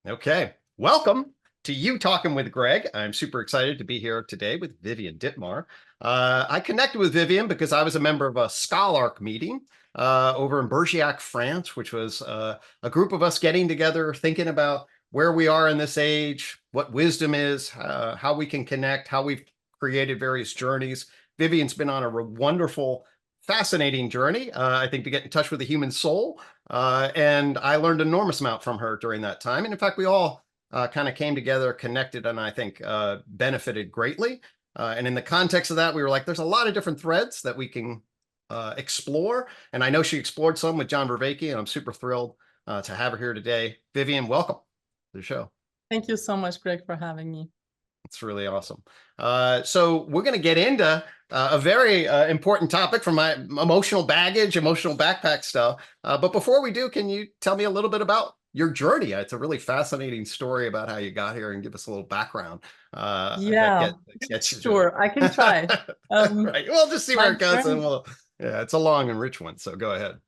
Okay, welcome to UTOKing with Gregg. I'm super excited to be here today with Vivian Dittmar. I connected with Vivian because I was a member of a Scholark meeting over in Bergerac, France, which was a group of us getting together, thinking about where we are in this age, what wisdom is, how we can connect, how we've created various journeys. Vivian's been on a wonderful, fascinating journey, I think, to get in touch with the human soul. And I learned an enormous amount from her during that time. And in fact, we all kind of came together, connected, and I think benefited greatly. And in the context of that, we were like, there's a lot of different threads that we can explore. And I know she explored some with John Vervaeke, and I'm super thrilled to have her here today. Vivian, welcome to the show. Thank you so much, Greg, for having me. It's really awesome. So we're going to get into a very important topic from my emotional baggage, emotional backpack stuff. But before we do, can you tell me a little bit about your journey? It's a really fascinating story about how you got here and give us a little background. Yeah, sure, I can try. Right. We'll just see where it goes. And yeah, it's a long and rich one. So go ahead.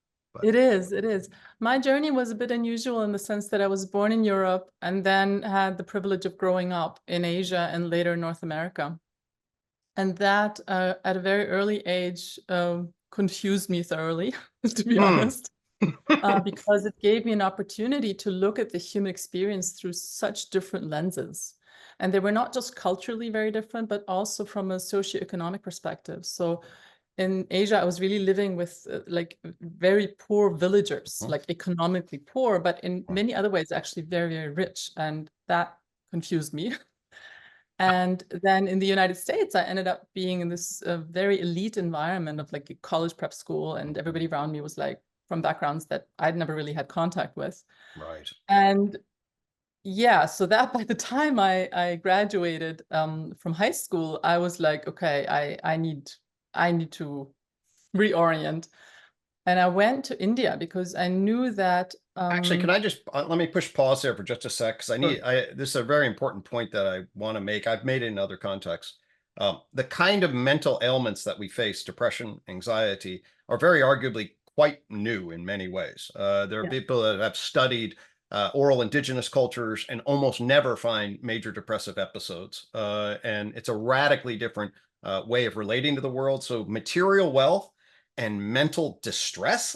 It is. My journey was a bit unusual in the sense that I was born in Europe and then had the privilege of growing up in Asia and later North America. And that at a very early age confused me thoroughly, to be honest, because it gave me an opportunity to look at the human experience through such different lenses. And they were not just culturally very different, but also from a socioeconomic perspective. So in Asia, I was really living with like very poor villagers, like economically poor, but in many other ways, actually very, very rich. And that confused me. And then in the United States, I ended up being in this very elite environment of like a college prep school. And everybody around me was like from backgrounds that I'd never really had contact with. Right. And yeah, so that by the time I graduated from high school, I was like, okay, I need to reorient. And I went to India because I knew that. Actually, can I just let me push pause there for just a sec? Because this is a very important point that I want to make. I've made it in other contexts. The kind of mental ailments that we face, depression, anxiety, are very arguably quite new in many ways. There are people that have studied oral indigenous cultures and almost never find major depressive episodes. And it's a radically different way of relating to the world. So material wealth and mental distress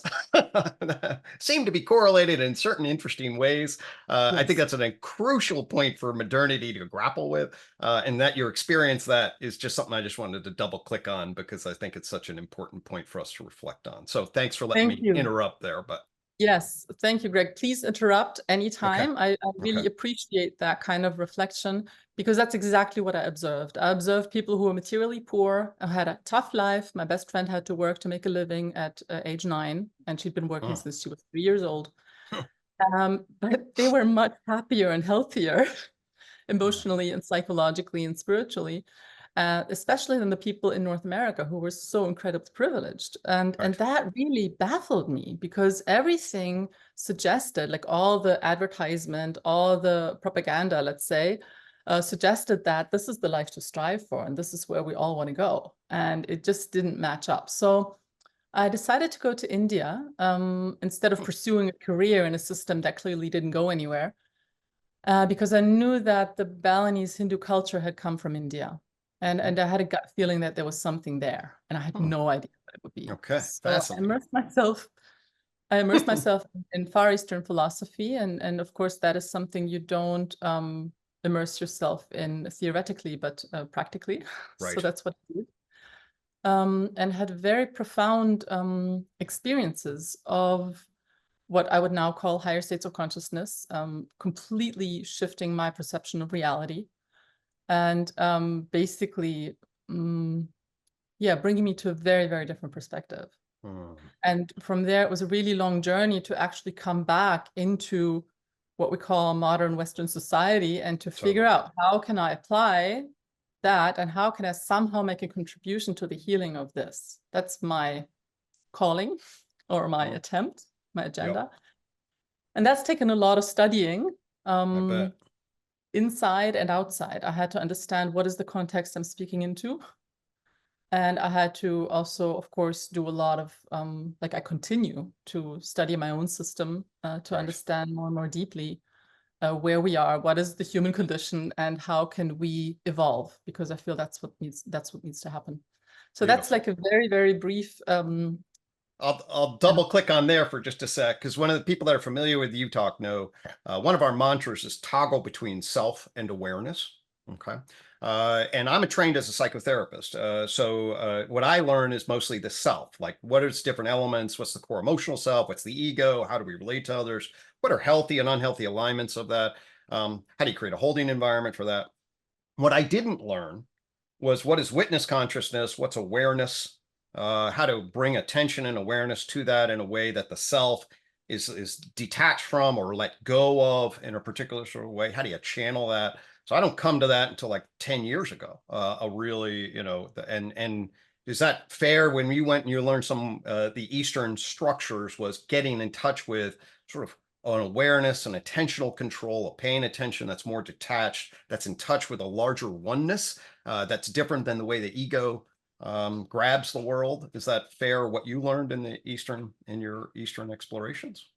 seem to be correlated in certain interesting ways. I think that's a crucial point for modernity to grapple with. And that your experience that is just something I just wanted to double click on because I think it's such an important point for us to reflect on. So thanks for letting me interrupt there. But yes, thank you, Greg. Please interrupt anytime. I really appreciate that kind of reflection because that's exactly what I observed. I observed people who were materially poor, had a tough life. My best friend had to work to make a living at age 9, and she'd been working since she was 3 years old. But they were much happier and healthier emotionally and psychologically and spiritually. Especially than the people in North America who were so incredibly privileged. And that really baffled me because everything suggested, like all the advertisement, all the propaganda, let's say, suggested that this is the life to strive for and this is where we all want to go. And it just didn't match up. So I decided to go to India instead of pursuing a career in a system that clearly didn't go anywhere because I knew that the Balinese Hindu culture had come from India. And I had a gut feeling that there was something there, and I had no idea what it would be. Okay, so fascinating. I immersed myself in Far Eastern philosophy, and of course that is something you don't immerse yourself in theoretically, but practically. Right. So that's what I did, and had very profound experiences of what I would now call higher states of consciousness, completely shifting my perception of reality. And basically, bringing me to a very, very different perspective. And from there, it was a really long journey to actually come back into what we call modern Western society and to figure out how can I apply that and how can I somehow make a contribution to the healing of this. That's my calling or my attempt, my agenda. And that's taken a lot of studying. I bet. Inside and outside. I had to understand what is the context I'm speaking into. And I had to also, of course, do a lot of, I continue to study my own system to understand more and more deeply where we are, what is the human condition, and how can we evolve? Because I feel that's what needs to happen. So that's like a very, very brief. I'll double click on there for just a sec, because one of the people that are familiar with UTOK know one of our mantras is toggle between self and awareness. Okay. And I'm trained as a psychotherapist. So what I learn is mostly the self, like what are its different elements? What's the core emotional self? What's the ego? How do we relate to others? What are healthy and unhealthy alignments of that? How do you create a holding environment for that? What I didn't learn was what is witness consciousness? What's awareness? How to bring attention and awareness to that in a way that the self is detached from or let go of in a particular sort of way. How do you channel that? So I don't come to that until like 10 years ago. A really, and is that fair? When you went and you learned some the Eastern structures was getting in touch with sort of an awareness and attentional control of paying attention that's more detached, that's in touch with a larger oneness, that's different than the way the ego grabs the world. Is that fair, what you learned in your Eastern explorations?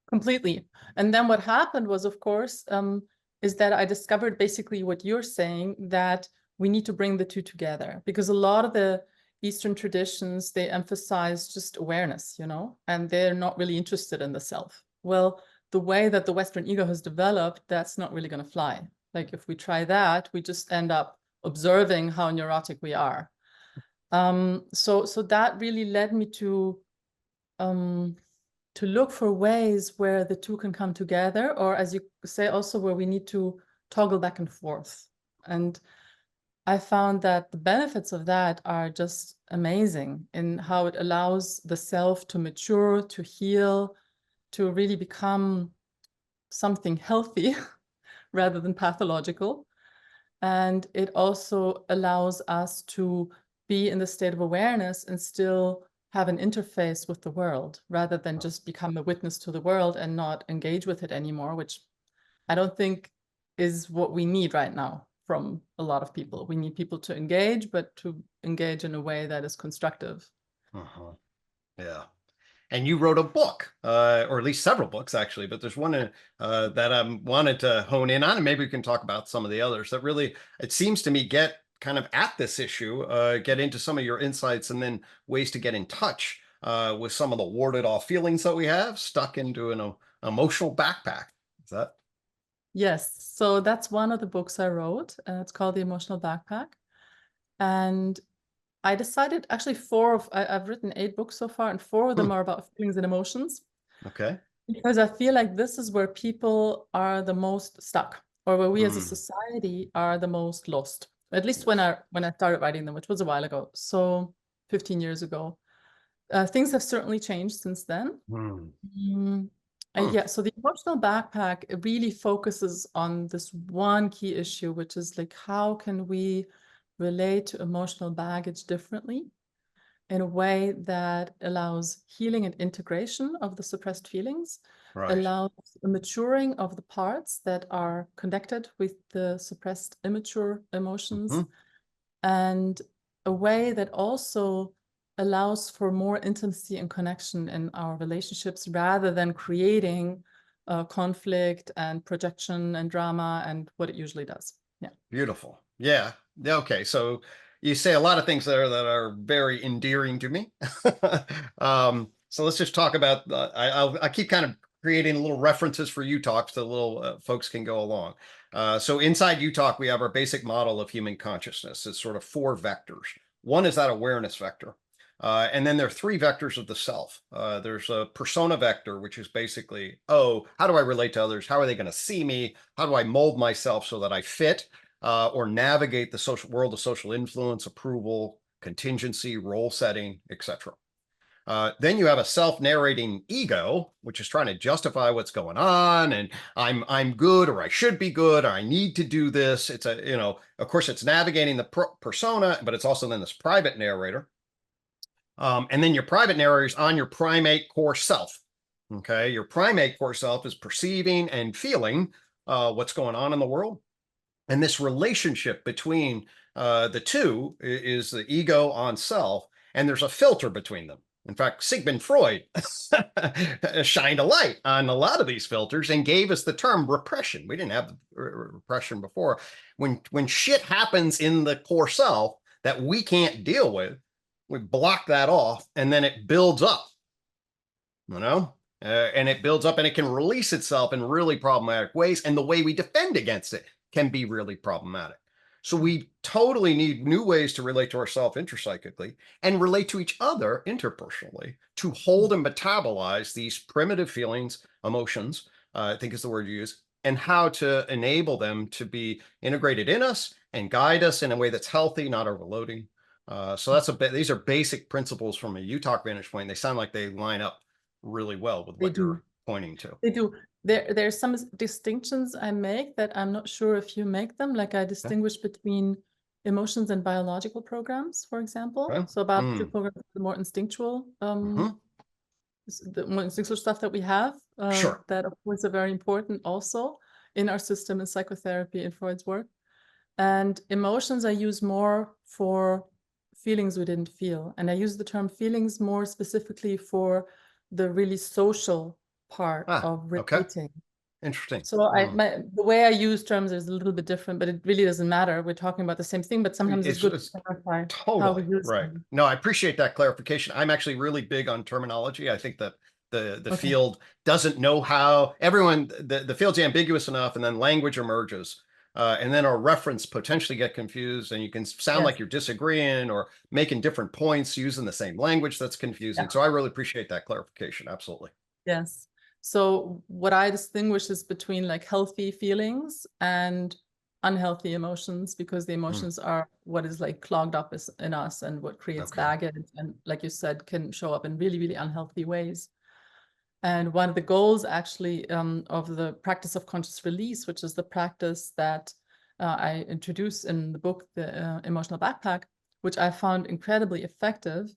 Completely. And then what happened was, of course, is that I discovered basically what you're saying, that we need to bring the two together, because a lot of the Eastern traditions, they emphasize just awareness, and they're not really interested in the self. Well, the way that the Western ego has developed, that's not really going to fly. Like if we try that, we just end up observing how neurotic we are. So that really led me to look for ways where the two can come together, or as you say, also where we need to toggle back and forth. And I found that the benefits of that are just amazing in how it allows the self to mature, to heal, to really become something healthy rather than pathological. And it also allows us to be in the state of awareness and still have an interface with the world, rather than just become a witness to the world and not engage with it anymore, which I don't think is what we need right now from a lot of people. We need people to engage, but to engage in a way that is constructive. Yeah. And you wrote a book, or at least several books, actually, but there's one that I wanted to hone in on, and maybe we can talk about some of the others that really, it seems to me, get kind of at this issue, get into some of your insights, and then ways to get in touch with some of the warded off feelings that we have stuck into an emotional backpack. Is that? Yes. So that's one of the books I wrote. It's called The Emotional Backpack. And I decided, actually, I've written 8 books so far, and 4 of them are about feelings and emotions. Okay. Because I feel like this is where people are the most stuck, or where we as a society are the most lost. At least when I started writing them, which was a while ago, so 15 years ago. Things have certainly changed since then. Yeah, so the emotional backpack, it really focuses on this one key issue, which is like, how can we relate to emotional baggage differently in a way that allows healing and integration of the suppressed feelings, allows the maturing of the parts that are connected with the suppressed immature emotions, and a way that also allows for more intimacy and connection in our relationships, rather than creating conflict and projection and drama and what it usually does. Yeah. Beautiful. Yeah. Okay. So you say a lot of things there that are very endearing to me. So let's just talk about, I keep kind of creating little references for UTOK so little folks can go along. So inside UTOK, we have our basic model of human consciousness. It's sort of 4 vectors. One is that awareness vector. And then there are 3 vectors of the self. There's a persona vector, which is basically, how do I relate to others? How are they going to see me? How do I mold myself so that I fit or navigate the social world of social influence, approval, contingency, role setting, etc. Then you have a self-narrating ego, which is trying to justify what's going on, and I'm good, or I should be good, or I need to do this. It's of course, it's navigating the persona, but it's also then this private narrator. And then your private narrator is on your primate core self. Okay, your primate core self is perceiving and feeling what's going on in the world. And this relationship between the two is the ego on self, and there's a filter between them. In fact, Sigmund Freud shined a light on a lot of these filters and gave us the term repression. We didn't have repression before. When shit happens in the core self that we can't deal with, we block that off, and then it builds up, and it builds up, and it can release itself in really problematic ways. And the way we defend against it can be really problematic. So we totally need new ways to relate to ourselves intrapsychically and relate to each other interpersonally, to hold and metabolize these primitive feelings, emotions, I think is the word you use, and how to enable them to be integrated in us and guide us in a way that's healthy, not overloading. So that's these are basic principles from a UTOK vantage point. They sound like they line up really well with what you're pointing to. They do. There's some distinctions I make that I'm not sure if you make them. Like I distinguish between emotions and biological programs, for example. Okay. So biological programs are the more instinctual, the more instinctual stuff that we have. Sure. That of course are very important also in our system in psychotherapy and Freud's work. And emotions I use more for feelings we didn't feel. And I use the term feelings more specifically for the really social part of relating. Okay. Interesting. So the way I use terms is a little bit different, but it really doesn't matter. We're talking about the same thing, but sometimes it's good to clarify how we use them. No, I appreciate that clarification. I'm actually really big on terminology. I think that the field doesn't know how everyone, the field's ambiguous enough, and then language emerges. And then our reference potentially get confused, and you can sound like you're disagreeing or making different points using the same language. That's confusing. So I really appreciate that clarification. Absolutely. Yes. So what I distinguish is between like healthy feelings and unhealthy emotions, because the emotions are what is like clogged up in us and what creates baggage, and like you said, can show up in really, really unhealthy ways. And one of the goals actually of the practice of conscious release, which is the practice that I introduce in the book, The Emotional Backpack, which I found incredibly effective,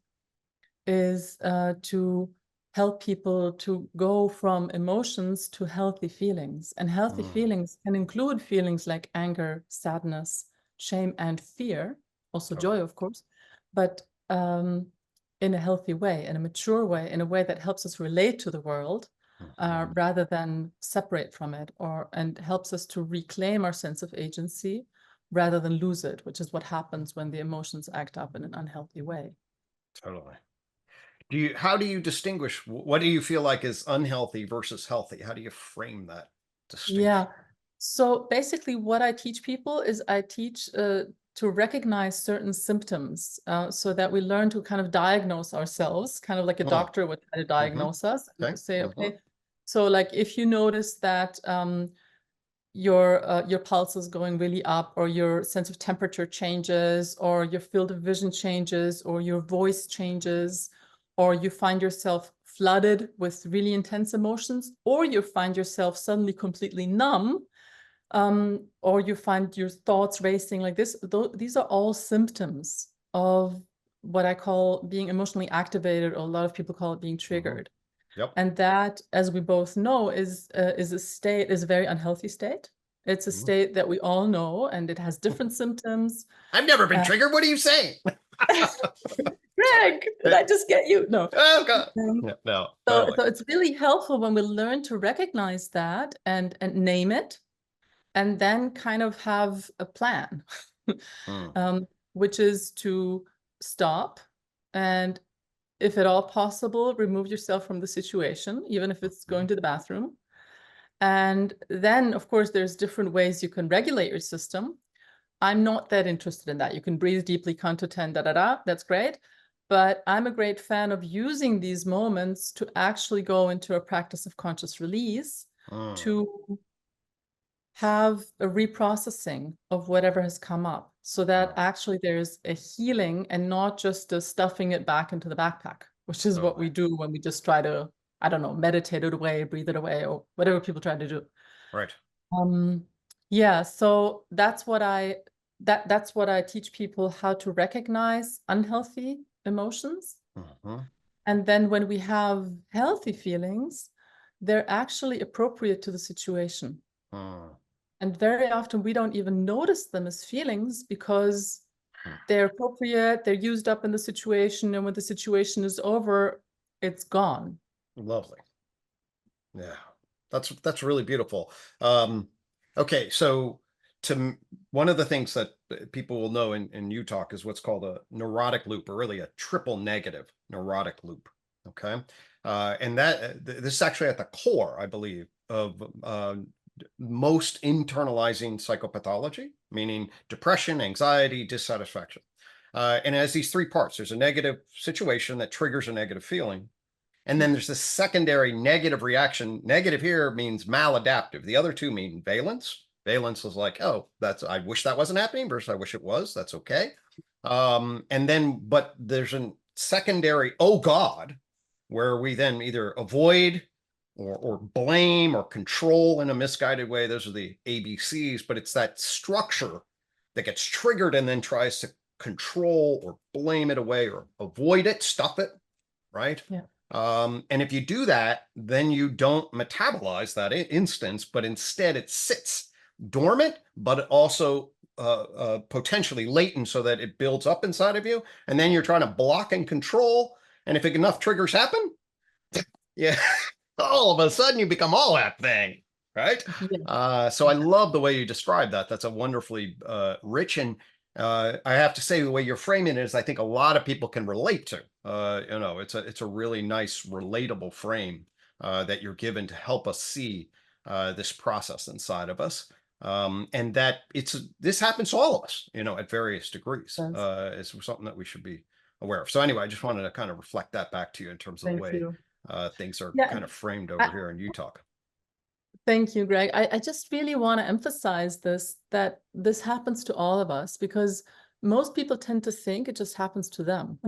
is to help people to go from emotions to healthy feelings. And healthy feelings can include feelings like anger, sadness, shame, and fear, also joy, of course, but in a healthy way, in a mature way, in a way that helps us relate to the world rather than separate from it, and helps us to reclaim our sense of agency rather than lose it, which is what happens when the emotions act up in an unhealthy way. Totally. How do you distinguish? What do you feel like is unhealthy versus healthy? How do you frame that distinction? Yeah. So basically what I teach people is I teach to recognize certain symptoms so that we learn to kind of diagnose ourselves, kind of like a doctor would try to diagnose us. And say, okay, so like if you notice that your pulse is going really up, or your sense of temperature changes, or your field of vision changes, or your voice changes, or you find yourself flooded with really intense emotions, or you find yourself suddenly completely numb, or you find your thoughts racing like this, these are all symptoms of what I call being emotionally activated, or a lot of people call it being triggered. And that, as we both know, is a very unhealthy state. It's a state that we all know, and it has different symptoms. I've never been triggered. What are you saying? Gregg, did I just get you? No. Oh, God. No. Totally. So it's really helpful when we learn to recognize that and name it, and then kind of have a plan, which is to stop and, if at all possible, remove yourself from the situation, even if it's going to the bathroom. And then, of course, there's different ways you can regulate your system. I'm not that interested in that. You can breathe deeply, count to 10, that's great. But I'm a great fan of using these moments to actually go into a practice of conscious release, to have a reprocessing of whatever has come up, so that actually there's a healing and not just a stuffing it back into the backpack, which is what we do when we just try to, I don't know, meditate it away, breathe it away, or whatever people try to do. Right. Yeah, so that's what I teach people, how to recognize unhealthy emotions. And then when we have healthy feelings, they're actually appropriate to the situation. And very often we don't even notice them as feelings, because Hmm. they're appropriate, they're used up in the situation, and when the situation is over, it's gone. Lovely. Yeah, that's really beautiful. Okay, so one of the things that people will know in UTOK is what's called a neurotic loop, or really a triple negative neurotic loop. Okay, and that this is actually at the core, I believe, of most internalizing psychopathology, meaning depression, anxiety, dissatisfaction. And it has these three parts. There's a negative situation that triggers a negative feeling. And then there's this secondary negative reaction. Negative here means maladaptive. The other two mean valence. Valence is like, oh, I wish that wasn't happening versus I wish it was. That's okay. And then, but there's a secondary, oh God, where we then either avoid or blame or control in a misguided way. Those are the ABCs, but it's that structure that gets triggered and then tries to control or blame it away or avoid it, stuff it, right? Yeah. And if you do that, then you don't metabolize that instance, but instead it sits dormant, but also potentially latent so that it builds up inside of you. And then you're trying to block and control. And if enough triggers happen, yeah, all of a sudden you become all that thing, right? Yeah. So I love the way you describe that. That's a wonderfully rich, and I have to say the way you're framing it is I think a lot of people can relate to. It's a really nice relatable frame that you're given to help us see this process inside of us. And that this happens to all of us, at various degrees. Yes. It's something that we should be aware of. So anyway, I just wanted to kind of reflect that back to you in terms of the Thank way you. things are Yeah. kind of framed over here in UTOK. Thank you, Greg. I just really want to emphasize that this happens to all of us, because most people tend to think it just happens to them.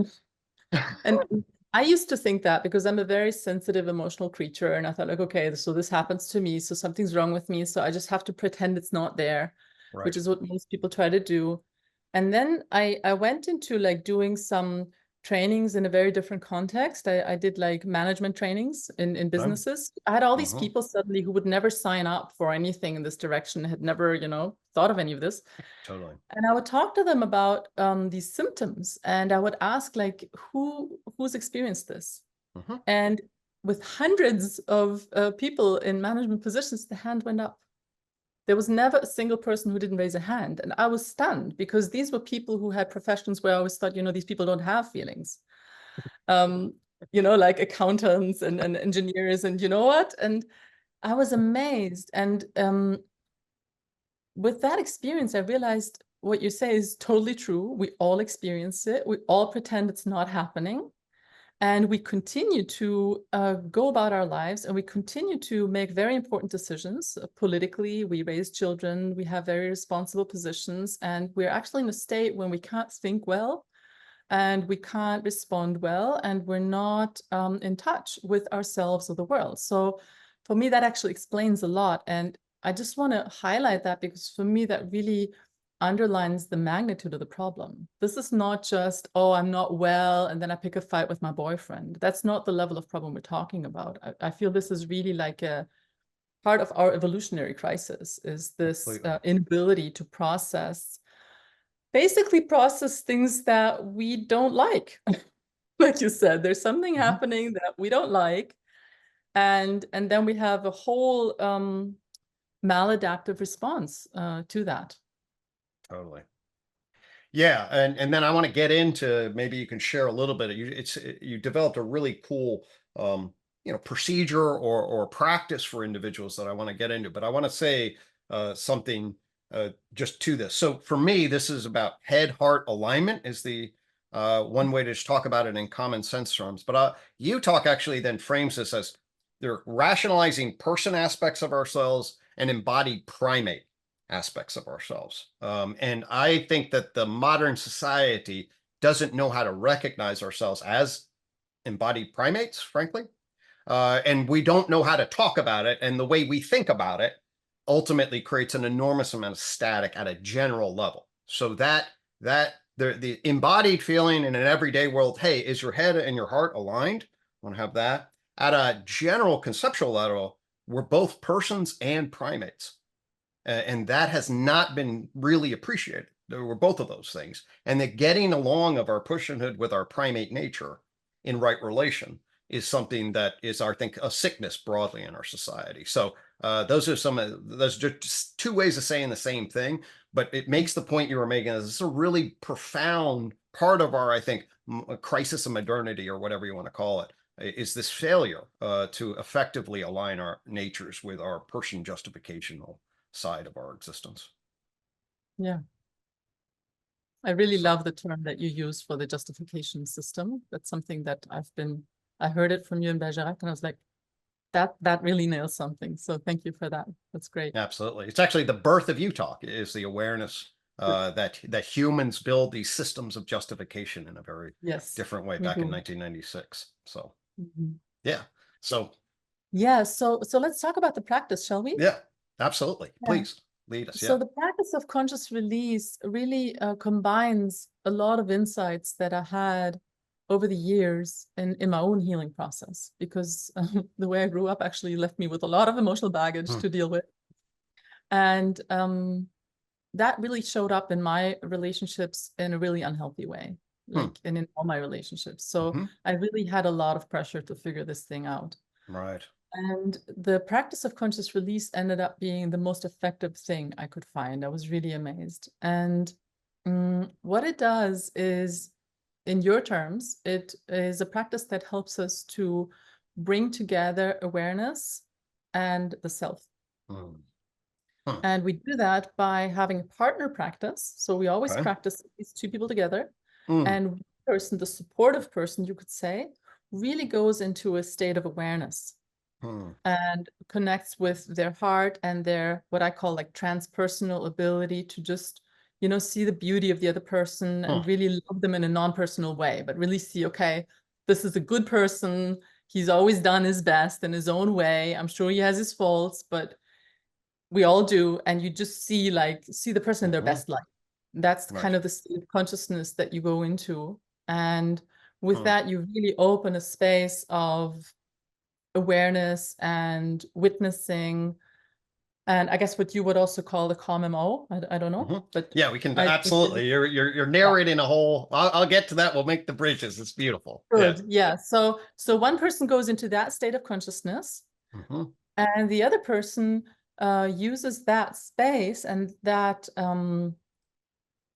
And I used to think that because I'm a very sensitive, emotional creature. And I thought, like, okay, so this happens to me. So something's wrong with me. So I just have to pretend it's not there, Right. which is what most people try to do. And then I went into like doing some trainings in a very different context. I did like management trainings in businesses. I had all these people suddenly who would never sign up for anything in this direction, had never, thought of any of this. Totally. And I would talk to them about these symptoms, and I would ask, like, who's experienced this? And with hundreds of people in management positions, the hand went up. There was never a single person who didn't raise a hand. And I was stunned, because these were people who had professions where I always thought, these people don't have feelings. Like accountants and engineers, and you know what? And I was amazed. And with that experience, I realized what you say is totally true. We all experience it. We all pretend it's not happening. And we continue to go about our lives, and we continue to make very important decisions politically. We raise children, we have very responsible positions, and we're actually in a state when we can't think well, and we can't respond well, and we're not in touch with ourselves or the world. So for me, that actually explains a lot. And I just want to highlight that, because for me, that really underlines the magnitude of the problem. This is not just, oh, I'm not well, and then I pick a fight with my boyfriend. That's not the level of problem we're talking about. I feel this is really like a part of our evolutionary crisis, is this inability to basically process things that we don't like. Like you said, there's something happening that we don't like. And then we have a whole maladaptive response to that. Totally. Yeah, and then I want to get into, maybe you can share a little bit. You developed a really cool procedure or practice for individuals that I want to get into, but I want to say something just to this. So for me, this is about head-heart alignment is the one way to just talk about it in common sense terms. But UTOK actually then frames this as they're rationalizing person aspects of ourselves and embodied primate aspects of ourselves. And I think that the modern society doesn't know how to recognize ourselves as embodied primates, frankly. And we don't know how to talk about it. And the way we think about it ultimately creates an enormous amount of static at a general level. So that the embodied feeling in an everyday world, hey, is your head and your heart aligned? I want to have that. At a general conceptual level, we're both persons and primates. And that has not been really appreciated we're both of those things, and that getting along of our personhood with our primate nature in right relation is something that is, I think, a sickness broadly in our society. So those are those are just two ways of saying the same thing, but it makes the point you were making is it's a really profound part of our, I think, crisis of modernity, or whatever you want to call it, is this failure to effectively align our natures with our person justificational side of our existence. Yeah. I really So, love the term that you use for the justification system. That's something that I heard it from you in Bergerac, and I was like, that really nails something. So thank you for that. That's great. absolutely. It's actually the birth of UTOK, is the awareness that humans build these systems of justification in a very Yes, different way we back in do. 1996. So Mhm. yeah. So Yeah, so let's talk about the practice, shall we? yeah, absolutely. Yeah. Please lead us. So Yeah. the practice of conscious release really combines a lot of insights that I had over the years in my own healing process, because the way I grew up actually left me with a lot of emotional baggage to deal with. And that really showed up in my relationships in a really unhealthy way, like in all my relationships. So I really had a lot of pressure to figure this thing out. Right. And the practice of conscious release ended up being the most effective thing I could find. I was really amazed. And what it does is, in your terms, it is a practice that helps us to bring together awareness and the self. And we do that by having a partner practice. So we always Okay. practice these two people together. And one person, the supportive person, you could say, really goes into a state of awareness and connects with their heart and their, what I call like transpersonal ability to just, see the beauty of the other person and really love them in a non-personal way, but really see, okay, this is a good person. He's always done his best in his own way. I'm sure he has his faults, but we all do. And you just see the person in their best light. That's kind of the state of consciousness that you go into. And with that, you really open a space of awareness and witnessing, and I guess what you would also call the calm MO. I don't know, but yeah, we can I absolutely. You're narrating a whole. I'll get to that. We'll make the bridges. It's beautiful. good. Yeah. So one person goes into that state of consciousness, and the other person uses that space and that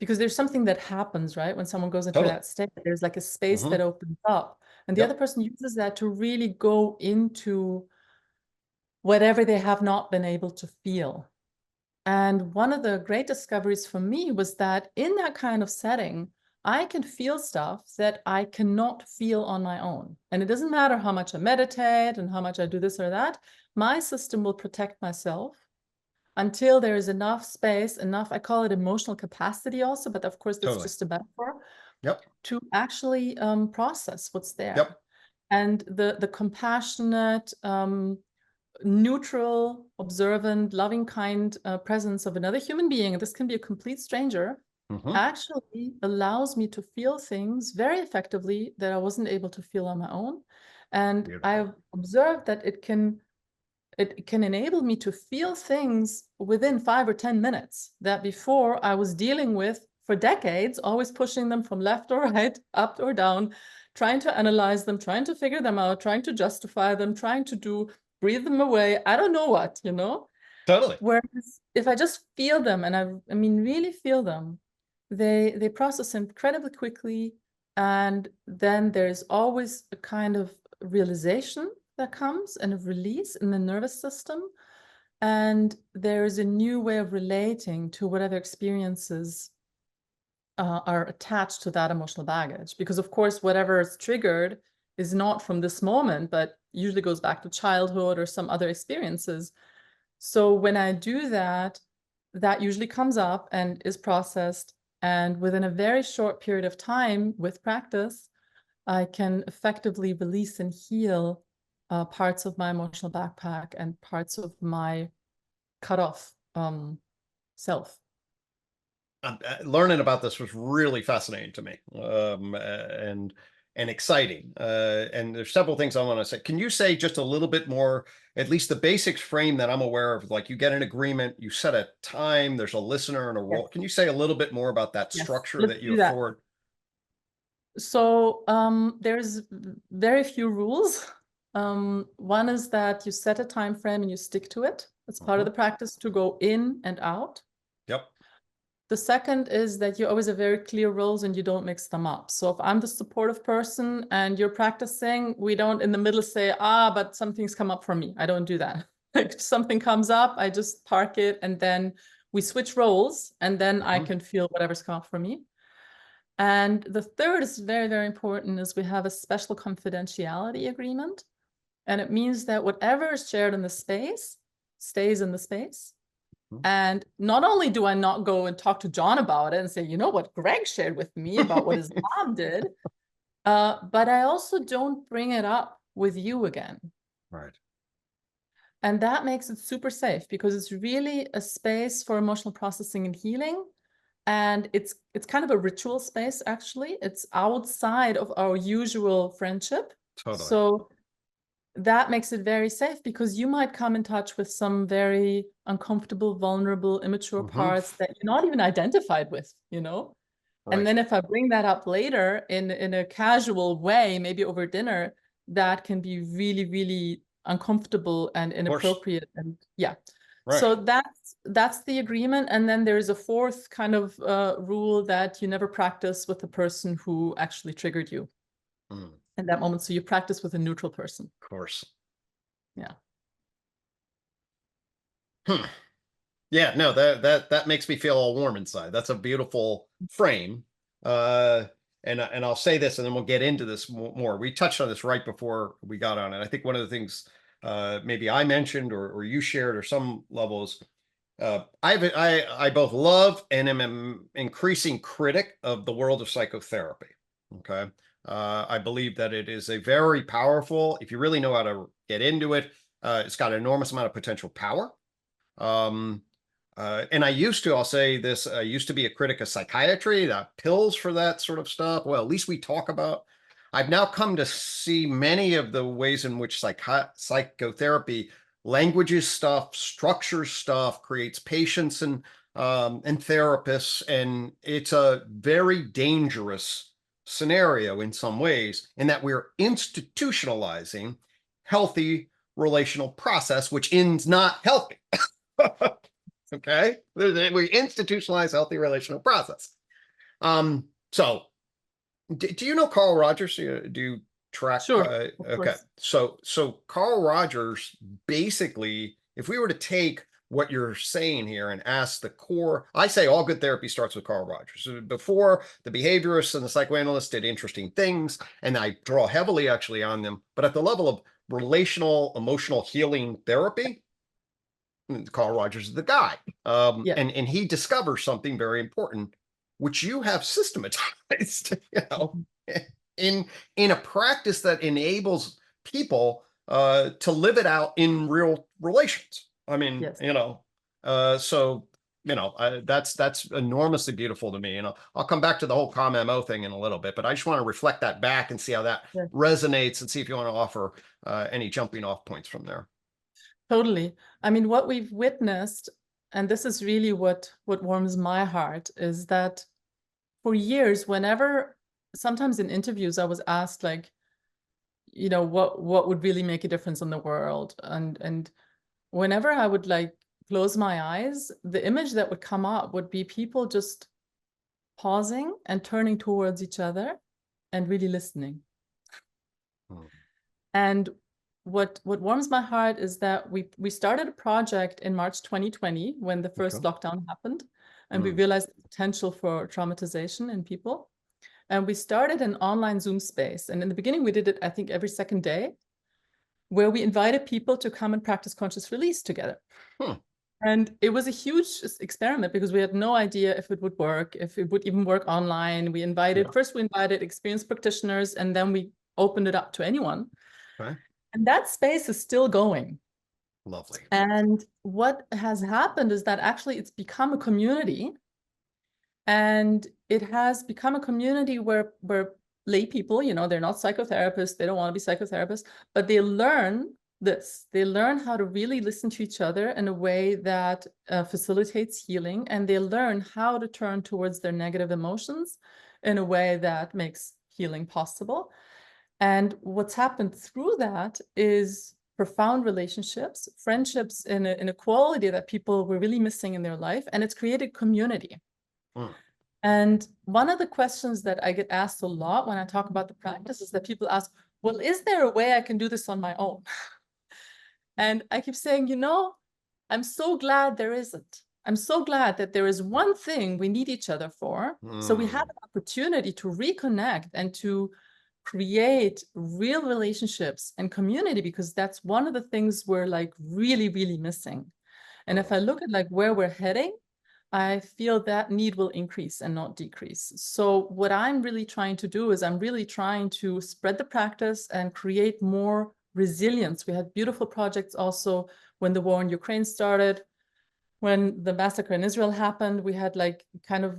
because there's something that happens, right? When someone goes into that state, there's like a space that opens up, and the other person uses that to really go into whatever they have not been able to feel. And one of the great discoveries for me was that in that kind of setting, I can feel stuff that I cannot feel on my own. And it doesn't matter how much I meditate and how much I do this or that, my system will protect myself until there is enough space, enough, I call it emotional capacity also, but of course, that's just a metaphor, to actually process what's there. And the compassionate, neutral, observant, loving, kind presence of another human being, and this can be a complete stranger, actually allows me to feel things very effectively that I wasn't able to feel on my own. And I've observed that it can enable me to feel things within 5 or 10 minutes that before I was dealing with for decades, always pushing them from left or right, up or down, trying to analyze them, trying to figure them out, trying to justify them, trying to breathe them away. I don't know what, Totally. Whereas if I just feel them, and I mean, really feel them, they process incredibly quickly. And then there's always a kind of realization that comes and a release in the nervous system. And there is a new way of relating to whatever experiences are attached to that emotional baggage. Because of course, whatever is triggered is not from this moment, but usually goes back to childhood or some other experiences. So when I do that, that usually comes up and is processed. And within a very short period of time with practice, I can effectively release and heal parts of my emotional backpack and parts of my cut off self. Learning about this was really fascinating to me, and exciting. And there's several things I want to say. Can you say just a little bit more, at least the basics frame that I'm aware of? Like you get an agreement, you set a time, there's a listener and a role. Yes. Can you say a little bit more about that Yes, structure let's that you do that. afford? So there's very few rules. One is that you set a time frame and you stick to it. It's part of the practice to go in and out. Yep. The second is that you always have very clear roles and you don't mix them up. So if I'm the supportive person and you're practicing, we don't in the middle say, but something's come up for me. I don't do that. Like something comes up, I just park it and then we switch roles and then I can feel whatever's come up for me. And the third is very, very important is we have a special confidentiality agreement. And it means that whatever is shared in the space stays in the space. And not only do I not go and talk to John about it and say, you know what Gregg shared with me about what his mom did, but I also don't bring it up with you again. Right. And that makes it super safe because it's really a space for emotional processing and healing. And it's kind of a ritual space, actually. It's outside of our usual friendship. Totally. So that makes it very safe because you might come in touch with some very uncomfortable, vulnerable, immature parts that you're not even identified with, you know? Right. And then if I bring that up later in a casual way, maybe over dinner, that can be really, really uncomfortable and inappropriate. And yeah. Right. So that's the agreement. And then there's a fourth kind of rule that you never practice with the person who actually triggered you in that moment. So you practice with a neutral person. Of course. Yeah. Yeah, no, that makes me feel all warm inside. That's a beautiful frame. And I'll say this and then we'll get into this more. We touched on this right before we got on it. I think one of the things maybe I mentioned or you shared or some levels, I both love and am an increasing critic of the world of psychotherapy. Okay. I believe that it is a very powerful, if you really know how to get into it, it's got an enormous amount of potential power. And I'll say this, I used to be a critic of psychiatry, the pills for that sort of stuff. Well, at least we talk about. I've now come to see many of the ways in which psychotherapy languages stuff, structures stuff, creates patients and therapists. And it's a very dangerous scenario in some ways in that we're institutionalizing healthy relational process, which ends not healthy. Okay, we institutionalize healthy relational process. So do you know Carl Rogers? Do you track? Sure. Okay, so Carl Rogers basically, if we were to take what you're saying here and ask the core, I say all good therapy starts with Carl Rogers. Before, the behaviorists and the psychoanalysts did interesting things, and I draw heavily actually on them, but at the level of relational emotional healing therapy, Carl Rogers is the guy. And he discovers something very important, which you have systematized, in a practice that enables people to live it out in real relations. I mean, that's enormously beautiful to me. And I'll come back to the whole COM-MO thing in a little bit, but I just want to reflect that back and see how that resonates and see if you want to offer any jumping off points from there. Totally. I mean, what we've witnessed, and this is really what warms my heart, is that for years, whenever, sometimes in interviews, I was asked, like, you know, what would really make a difference in the world? And whenever I would like close my eyes, the image that would come up would be people just pausing and turning towards each other and really listening. And what warms my heart is that we started a project in March 2020 when the first lockdown happened, and we realized the potential for traumatization in people. And we started an online Zoom space. And in the beginning, we did it, I think, every second day, where we invited people to come and practice conscious release together. And it was a huge experiment because we had no idea if it would work, if it would even work online. First we invited experienced practitioners, and then we opened it up to anyone. And that space is still going. Lovely. And what has happened is that actually it's become a community. And it has become a community where lay people, you know, they're not psychotherapists, they don't want to be psychotherapists, but they learn this. They learn how to really listen to each other in a way that facilitates healing, and they learn how to turn towards their negative emotions in a way that makes healing possible. And what's happened through that is profound relationships, friendships in a quality that people were really missing in their life, and it's created community. Mm. And one of the questions that I get asked a lot when I talk about the practice is that people ask, well, is there a way I can do this on my own? And I keep saying, you know, I'm so glad there isn't. I'm so glad that there is one thing we need each other for. So we have an opportunity to reconnect and to create real relationships and community, because that's one of the things we're like really, really missing. And if I look at like where we're heading, I feel that need will increase and not decrease. So what I'm really trying to do is I'm really trying to spread the practice and create more resilience. We had beautiful projects also when the war in Ukraine started, when the massacre in Israel happened. We had like kind of,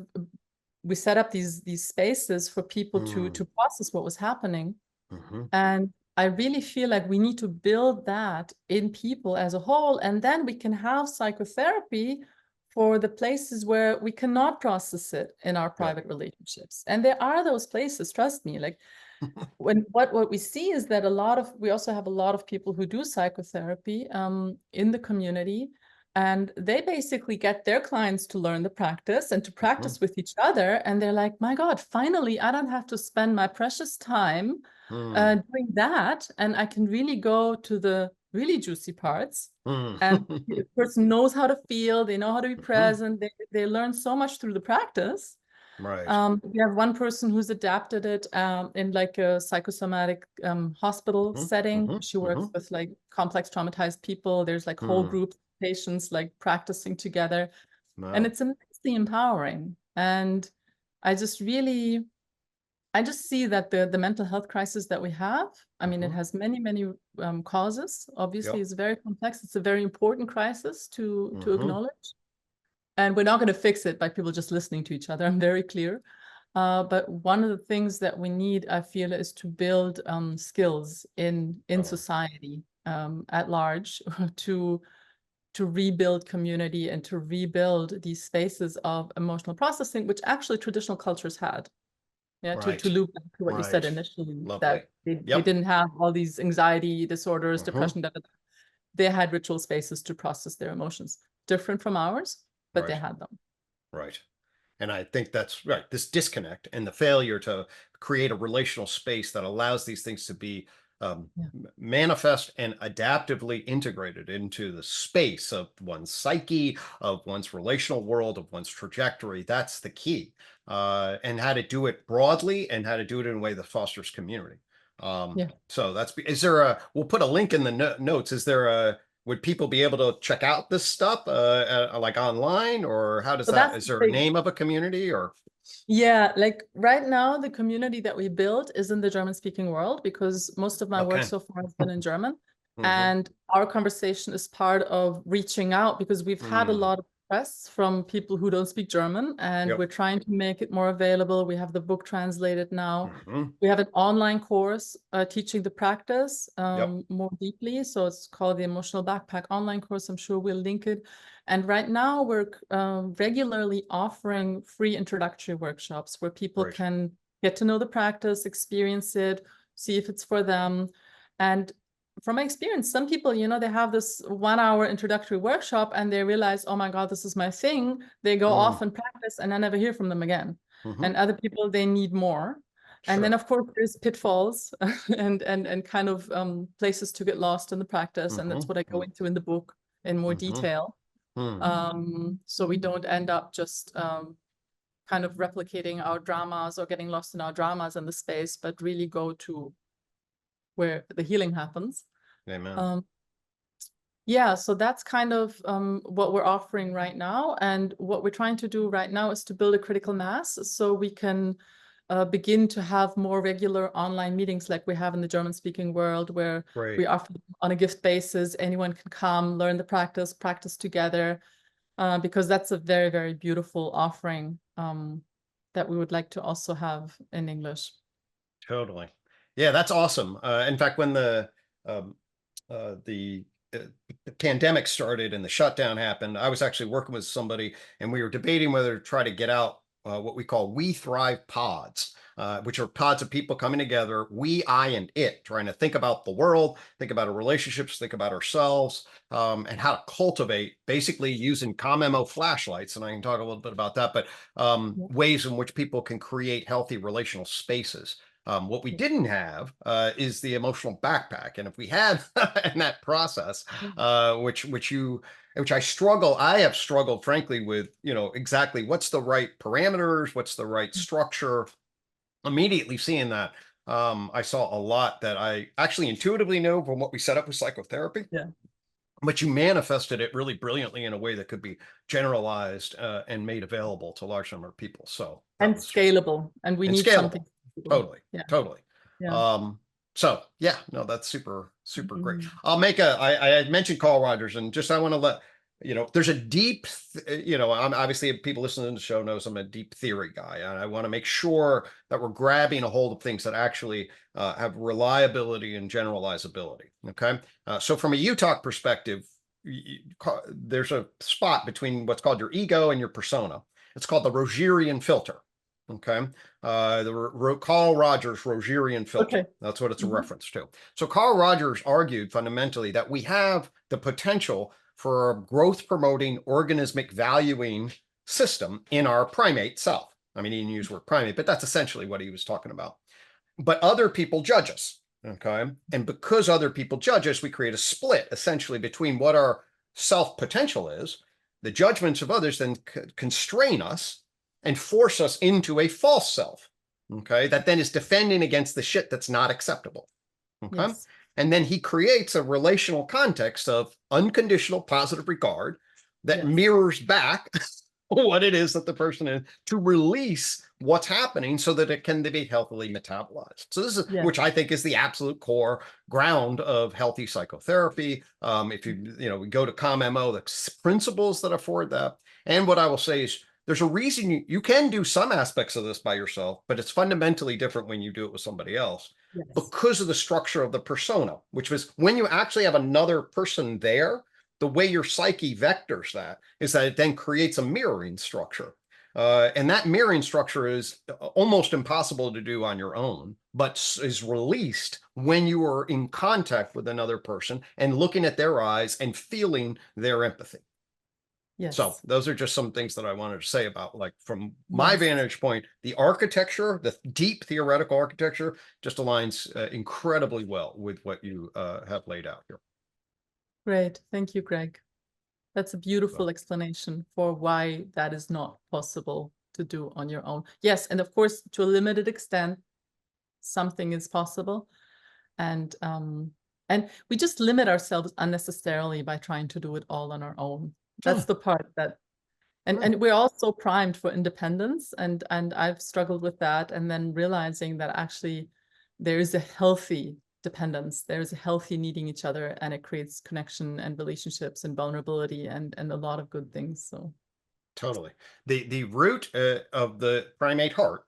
we set up these spaces for people to process what was happening. And I really feel like we need to build that in people as a whole, and then we can have psychotherapy for the places where we cannot process it in our private relationships. And there are those places, trust me. Like when what we see is that we also have a lot of people who do psychotherapy in the community, and they basically get their clients to learn the practice and to practice with each other. And they're like, my God, finally, I don't have to spend my precious time doing that. And I can really go to the really juicy parts. And the person knows how to feel, they know how to be present. They learn so much through the practice. Right. We have one person who's adapted it in like a psychosomatic hospital setting. She works with like complex traumatized people. There's like whole groups of patients like practicing together. Wow. And it's immensely empowering. And I just see that the mental health crisis that we have, I mean, it has many, many causes. Obviously, it's very complex. It's a very important crisis to acknowledge. And we're not going to fix it by people just listening to each other. I'm very clear. But one of the things that we need, I feel, is to build skills in society at large to rebuild community and to rebuild these spaces of emotional processing, which actually traditional cultures had. Yeah, to loop back to what you said initially, that they didn't have all these anxiety disorders, depression, they had ritual spaces to process their emotions, different from ours, but they had them. Right. And I think that's right. This disconnect and the failure to create a relational space that allows these things to be manifest and adaptively integrated into the space of one's psyche, of one's relational world, of one's trajectory. That's the key. And how to do it broadly and how to do it in a way that fosters community. So we'll put a link in the notes. Would people be able to check out this stuff like online, or how does that, is there a name of a community or? Yeah, like right now, the community that we built is in the German-speaking world, because most of my work so far has been in German. And our conversation is part of reaching out, because we've had a lot of requests from people who don't speak German, and we're trying to make it more available. We have the book translated now. We have an online course teaching the practice more deeply. So it's called the Emotional Backpack online course. I'm sure we'll link it. And right now we're regularly offering free introductory workshops where people can get to know the practice, experience it, see if it's for them. And from my experience, some people, you know, they have this 1 hour introductory workshop and they realize, oh my God, this is my thing. They go off and practice and I never hear from them again. And other people, they need more. And then, of course, there's pitfalls and kind of places to get lost in the practice. And that's what I go into in the book in more detail. So we don't end up just kind of replicating our dramas or getting lost in our dramas in the space, but really go to where the healing happens. Amen. Yeah, so that's kind of what we're offering right now. And what we're trying to do right now is to build a critical mass so we can begin to have more regular online meetings like we have in the German-speaking world, where we offer on a gift basis. Anyone can come, learn the practice together, because that's a very, very beautiful offering that we would like to also have in English. Totally. Yeah, that's awesome. In fact, when um, the pandemic started and the shutdown happened, I was actually working with somebody and we were debating whether to try to get out what we call We Thrive pods, which are pods of people coming together, we, I, and it, trying to think about the world, think about our relationships, think about ourselves, and how to cultivate, basically using ComMO flashlights. And I can talk a little bit about that, but ways in which people can create healthy relational spaces. What we didn't have is the emotional backpack, and if we had in that process, which I have struggled, frankly, with, exactly what's the right parameters, what's the right structure. Immediately seeing that, I saw a lot that I actually intuitively knew from what we set up with psychotherapy. Yeah. But you manifested it really brilliantly in a way that could be generalized and made available to a large number of people. So And scalable, and we need something. Totally. Yeah. Totally. Yeah. So yeah, no, that's super, super great. Mhm. I'll make I had mentioned Carl Rogers, and just I want to let there's a deep, I'm obviously people listening to the show knows I'm a deep theory guy, and I want to make sure that we're grabbing a hold of things that actually have reliability and generalizability. Okay. So from a UTOK perspective, there's a spot between what's called your ego and your persona. It's called the Rogerian filter. Okay. The Carl Rogers Rogerian filter. Okay. That's what it's a reference to. So Carl Rogers argued fundamentally that we have the potential for a growth promoting organismic valuing system in our primate self. I mean, he didn't use the word primate, but that's essentially what he was talking about. But other people judge us. Okay. And because other people judge us, we create a split essentially between what our self potential is. The judgments of others then constrain us and force us into a false self, okay, that then is defending against the shit that's not acceptable, okay? Yes. And then he creates a relational context of unconditional positive regard that mirrors back what it is that the person is, to release what's happening so that it can be healthily metabolized. So this is, which I think is the absolute core ground of healthy psychotherapy. If we go to ComMO, the principles that afford that. And what I will say is, there's a reason you can do some aspects of this by yourself, but it's fundamentally different when you do it with somebody else because of the structure of the persona, which was when you actually have another person there, the way your psyche vectors that is that it then creates a mirroring structure. And that mirroring structure is almost impossible to do on your own, but is released when you are in contact with another person and looking at their eyes and feeling their empathy. Yes. So those are just some things that I wanted to say about, like, from my vantage point, the architecture, the deep theoretical architecture just aligns incredibly well with what you have laid out here. Great. Thank you, Gregg. That's a beautiful explanation for why that is not possible to do on your own. Yes, and of course, to a limited extent, something is possible. And we just limit ourselves unnecessarily by trying to do it all on our own. That's the part that, and we're also primed for independence, and I've struggled with that, and then realizing that actually there is a healthy dependence, there's a healthy needing each other, and it creates connection and relationships and vulnerability and a lot of good things. So totally, the root of the primate heart,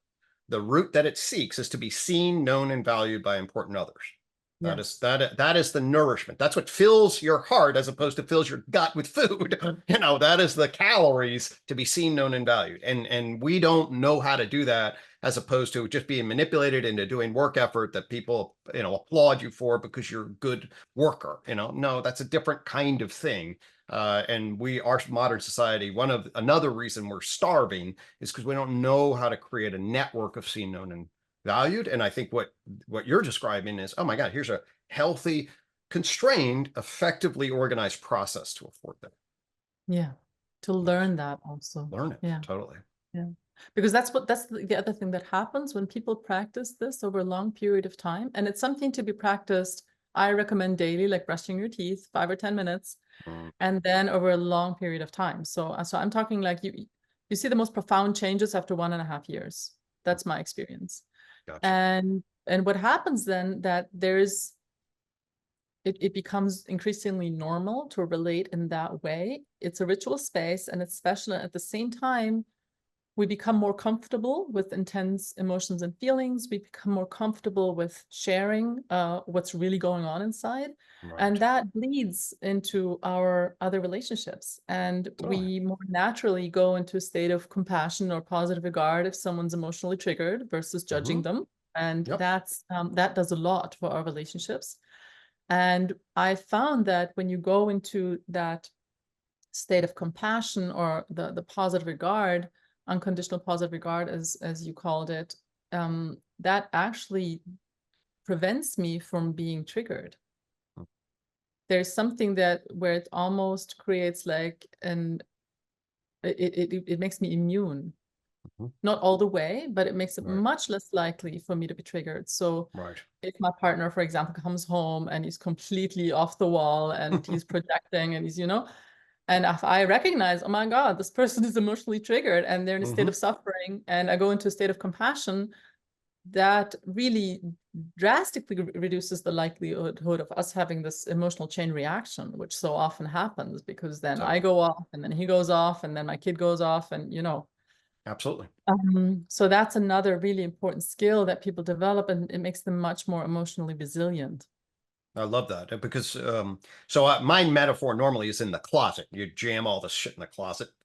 the root that it seeks is to be seen, known, and valued by important others. That is the nourishment. That's what fills your heart as opposed to fills your gut with food. That is the calories, to be seen, known, and valued. And we don't know how to do that, as opposed to just being manipulated into doing work effort that people, applaud you for because you're a good worker. No, that's a different kind of thing. And our modern society, another reason we're starving is because we don't know how to create a network of seen, known, and valued. And I think what you're describing is, oh my God, here's a healthy, constrained, effectively organized process to afford that. Yeah, to learn that also. Learn it. Yeah, totally. Yeah, because that's the other thing that happens when people practice this over a long period of time, and it's something to be practiced. I recommend daily, like brushing your teeth, 5 or 10 minutes, and then over a long period of time. So I'm talking like you see the most profound changes after 1.5 years. That's my experience. Gotcha. And what happens then, that it becomes increasingly normal to relate in that way. It's a ritual space and it's special. And at the same time, we become more comfortable with intense emotions and feelings. We become more comfortable with sharing what's really going on inside. And Right. that bleeds into our other relationships. And Totally. we more naturally go into a state of compassion or positive regard if someone's emotionally triggered versus judging Hmm. them. And Yep. that does a lot for our relationships. And I found that when you go into that state of compassion or the positive regard, unconditional positive regard, as you called it, that actually prevents me from being triggered. There's something that where it almost creates like it makes me immune. Mhm. Not all the way, but it makes it Right. much less likely for me to be triggered. So Right. if my partner, for example, comes home and he's completely off the wall and he's projecting and he's, and if I recognize, oh my God, this person is emotionally triggered and they're in a state Hmm. of suffering, and I go into a state of compassion, that really drastically reduces the likelihood of us having this emotional chain reaction, which so often happens because then I Totally. go off and then he goes off and then my kid goes off and Absolutely. so that's another really important skill that people develop, and it makes them much more emotionally resilient. I love that because so my metaphor normally is in the closet. You jam all the shit in the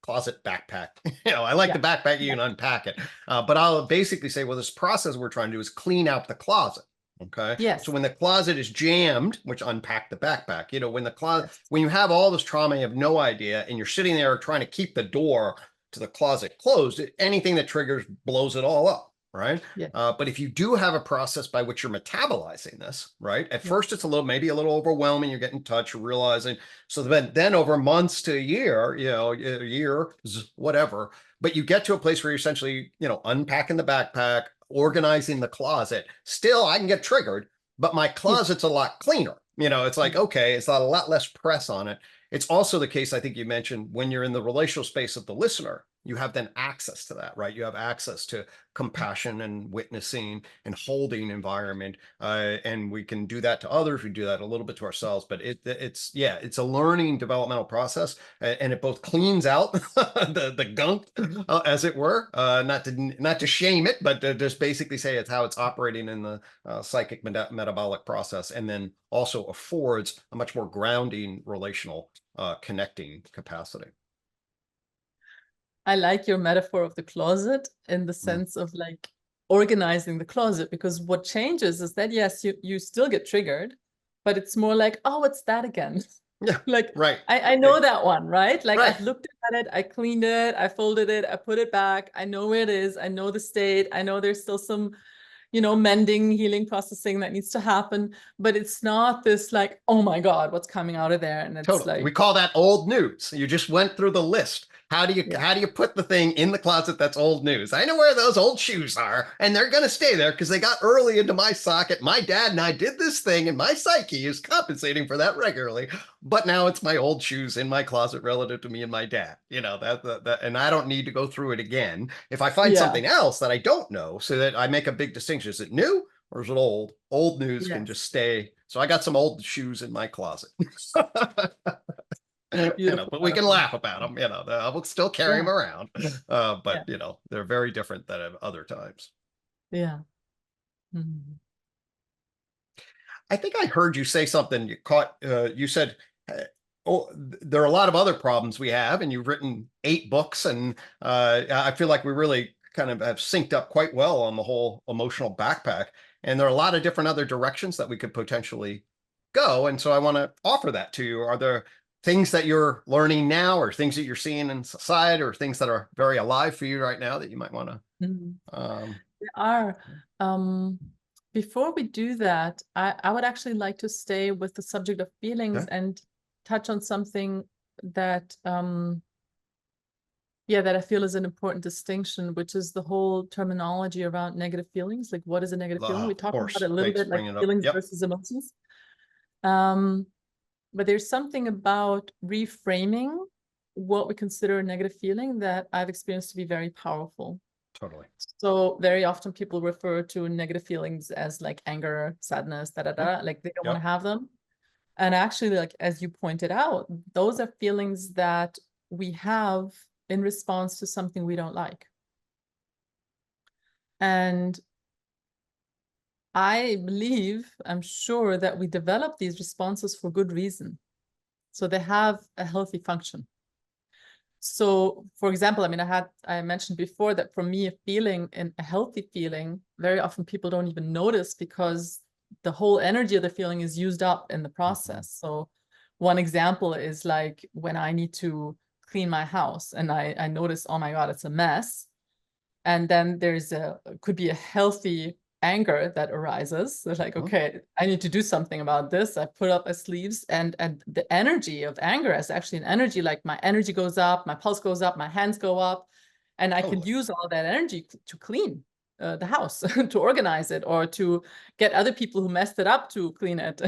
closet backpack. I like Yeah. the backpack, you Yeah. can unpack it. But I'll basically say, well, this process we're trying to do is clean out the closet. Okay. So Yes. when the closet is jammed, which unpack the backpack, when the closet, Yes. when you have all this trauma, you have no idea, and you're sitting there trying to keep the door to the closet closed, anything that triggers blows it all up. Right. Yeah. But if you do have a process by which you're metabolizing this, right? At Yeah. first, it's maybe a little overwhelming. You're getting in touch, you're realizing. So then over months to a year, a year, whatever. But you get to a place where you're essentially, unpacking the backpack, organizing the closet. Still, I can get triggered, but my Yeah. closet's a lot cleaner. It's like, Yeah. okay, it's a lot less press on it. It's also the case, I think you mentioned, when you're in the relational space of the listener, you have then access to that, right? You have access to compassion and witnessing and holding environment, and we can do that to others. We do that a little bit to ourselves, but it's a learning developmental process, and it both cleans out the gunk, as it were, not to shame it, but to just basically say it's how it's operating in the psychic metabolic process, and then also affords a much more grounding relational connecting capacity. I like your metaphor of the closet in the Mm. sense of like organizing the closet, because what changes is that, yes, you still get triggered, but it's more like, oh, it's that again. Yeah, Like, right. I know that one, right? Like Right. I've looked at it, I cleaned it, I folded it, I put it back. I know where it is. I know the state. I know there's still some, mending, healing, processing that needs to happen, but it's not this like, oh my God, what's coming out of there? And it's Totally. We like, call that old news. You just went through the list. How do you yeah, how do you put the thing in the closet that's old news? I know where those old shoes are, and they're going to stay there because they got early into my socket. My dad and I did this thing, and my psyche is compensating for that regularly. But now it's my old shoes in my closet relative to me and my dad. That, and I don't need to go through it again. If I find yeah, something else that I don't know, so that I make a big distinction: is it new or is it old? Old news can yes, just stay. So I got some old shoes in my closet. beautiful But we can metaphor. laugh about them. I will still carry them Yeah, around. yeah, But they're very different than at other times. yeah. Mhm. I think I heard you say something. You said, oh, there are a lot of other problems we have, and you've written 8 books, and I feel like we really kind of have synced up quite well on the whole emotional backpack. And there are a lot of different other directions that we could potentially go. And so I want to offer that to you. Are there things that you're learning now, or things that you're seeing in society, or things that are very alive for you right now that you might want to? Mhm. Um, There are. Um, Before we do that, I would actually like to stay with the subject of feelings okay. and touch on something that that I feel is an important distinction, which is the whole terminology around negative feelings. Like, what is a negative feeling? We Of talked about course. it a little Thanks bit, for like bringing it up. feelings Yep. versus emotions. But there's something about reframing what we consider a negative feeling that I've experienced to be very powerful. Totally. So very often people refer to negative feelings as like anger, sadness, like they don't want Yep. to have them. And actually, like, as you pointed out, those are feelings that we have in response to something we don't like. And I believe, I'm sure that we develop these responses for good reason. So they have a healthy function. So, for example, I mean, I mentioned before that for me, a healthy feeling, very often people don't even notice because the whole energy of the feeling is used up in the process. So one example is like when I need to clean my house and I notice, oh my God, it's a mess. And then could be a healthy anger that arises. So like, okay, I need to do something about this. I put up my sleeves, and the energy of anger is actually an energy, like my energy goes up, my pulse goes up, my hands go up, and I can use all that energy to clean the house, to organize it, or to get other people who messed it up to clean it.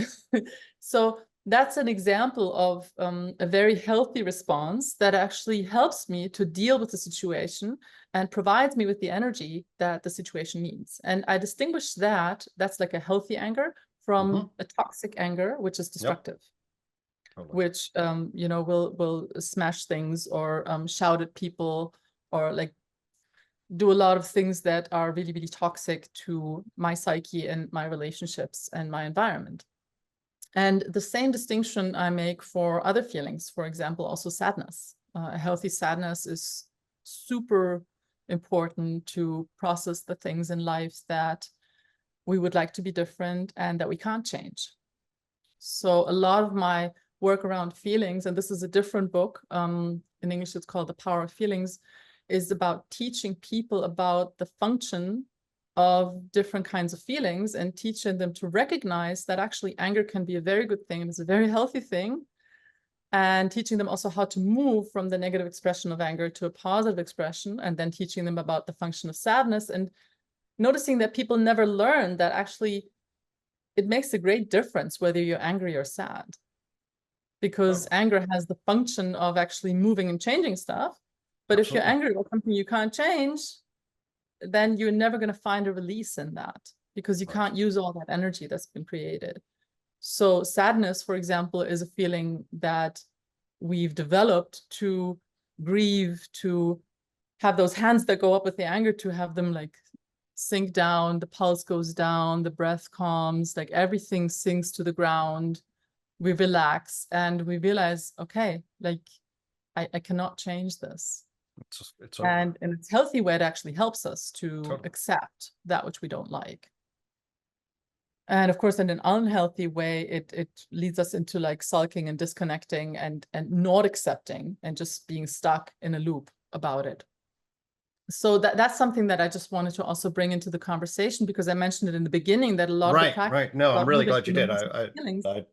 So that's an example of a very healthy response that actually helps me to deal with the situation and provides me with the energy that the situation needs. And I distinguish that's like a healthy anger from a toxic anger, which is destructive, which, will smash things or shout at people or like do a lot of things that are really, really toxic to my psyche and my relationships and my environment. And the same distinction I make for other feelings, for example, also sadness. A healthy sadness is super important to process the things in life that we would like to be different and that we can't change. So a lot of my work around feelings, and this is a different book, in English it's called The Power of Feelings, is about teaching people about the function of different kinds of feelings and teaching them to recognize that actually anger can be a very good thing and it's a very healthy thing, and teaching them also how to move from the negative expression of anger to a positive expression, and then teaching them about the function of sadness, and noticing that people never learn that actually it makes a great difference whether you're angry or sad, because anger has the function of actually moving and changing stuff. But if you're angry about something you can't change, then you're never going to find a release in that because you can't use all that energy that's been created. So sadness, for example, is a feeling that we've developed to grieve, to have those hands that go up with the anger, to have them like sink down, the pulse goes down, the breath calms, like everything sinks to the ground. We relax and we realize, okay, like I cannot change this. It's over. And in a healthy way, it actually helps us to accept that which we don't like. And of course, in an unhealthy way, it leads us into like sulking and disconnecting and not accepting and just being stuck in a loop about it. So that's something that I just wanted to also bring into the conversation, because I mentioned it in the beginning that a lot of the practice. Right. No, I'm really glad you did. I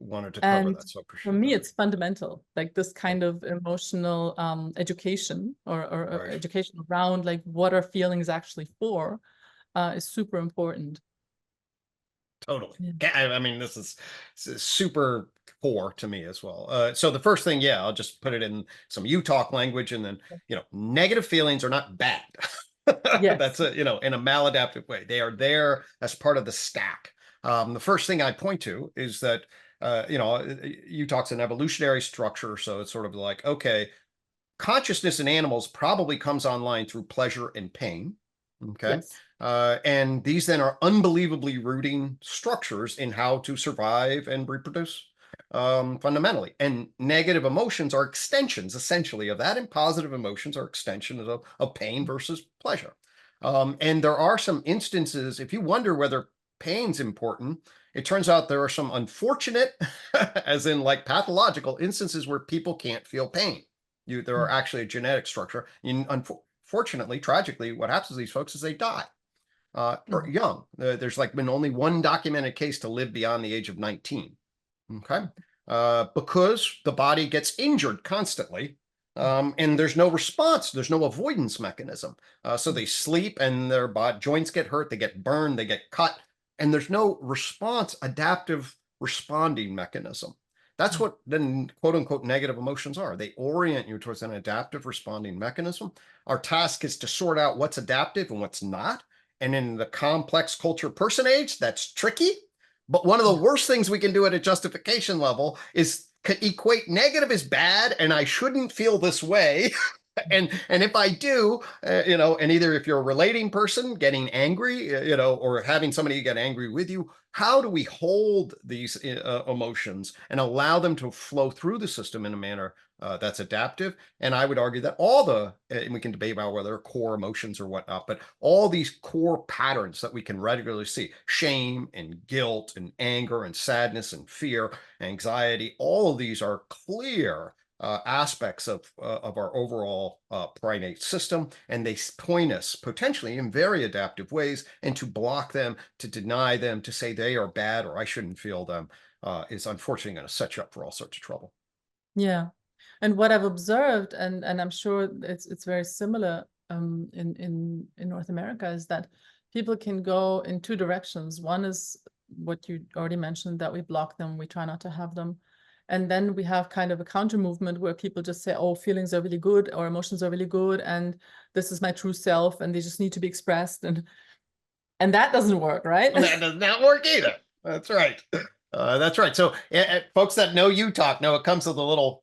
wanted to cover that, so I appreciate for me, that. it's fundamental, like this kind of emotional education or education around like what are feelings actually for is super important. Totally. Yeah. I mean, this is super core to me as well. So the first thing, I'll just put it in some UTOK language, and then, negative feelings are not bad. Yes. That's in a maladaptive way. They are there as part of the stack. The first thing I point to is that, UTOK's an evolutionary structure. So it's sort of like, okay, consciousness in animals probably comes online through pleasure and pain. Okay. Yes. And these then are unbelievably rooting structures in how to survive and reproduce, fundamentally. And negative emotions are extensions, essentially, of that, and positive emotions are extensions of pain versus pleasure. And there are some instances, if you wonder whether pain's important, it turns out there are some unfortunate, as in like pathological instances where people can't feel pain. There are actually a genetic structure. Unfortunately, tragically, what happens to these folks is they die young. There's like been only one documented case to live beyond the age of 19. Okay. Because the body gets injured constantly, and there's no response. There's no avoidance mechanism. So they sleep and their joints get hurt, they get burned, they get cut, and there's no response, adaptive responding mechanism. That's what then quote unquote negative emotions are. They orient you towards an adaptive responding mechanism. Our task is to sort out what's adaptive and what's not. And in the complex culture person age, that's tricky. But one of the worst things we can do at a justification level is equate negative as bad and I shouldn't feel this way And if I do, and either if you're a relating person getting angry, or having somebody get angry with you, how do we hold these emotions and allow them to flow through the system in a manner that's adaptive? And I would argue that and we can debate about whether they're core emotions or whatnot, but all these core patterns that we can regularly see, shame and guilt and anger and sadness and fear, anxiety, all of these are clear aspects of our overall primate system, and they point us potentially in very adaptive ways, and to block them, to deny them, to say they are bad or I shouldn't feel them is unfortunately going to set you up for all sorts of trouble. Yeah. And what I've observed, and I'm sure it's very similar in North America, is that people can go in two directions. One is what you already mentioned, that we block them, we try not to have them. And then we have kind of a counter movement where people just say, oh, feelings are really good, or emotions are really good, and this is my true self, and they just need to be expressed. And that doesn't work, right? That does not work either. That's right. That's right. So folks that know UTOK know it comes with a little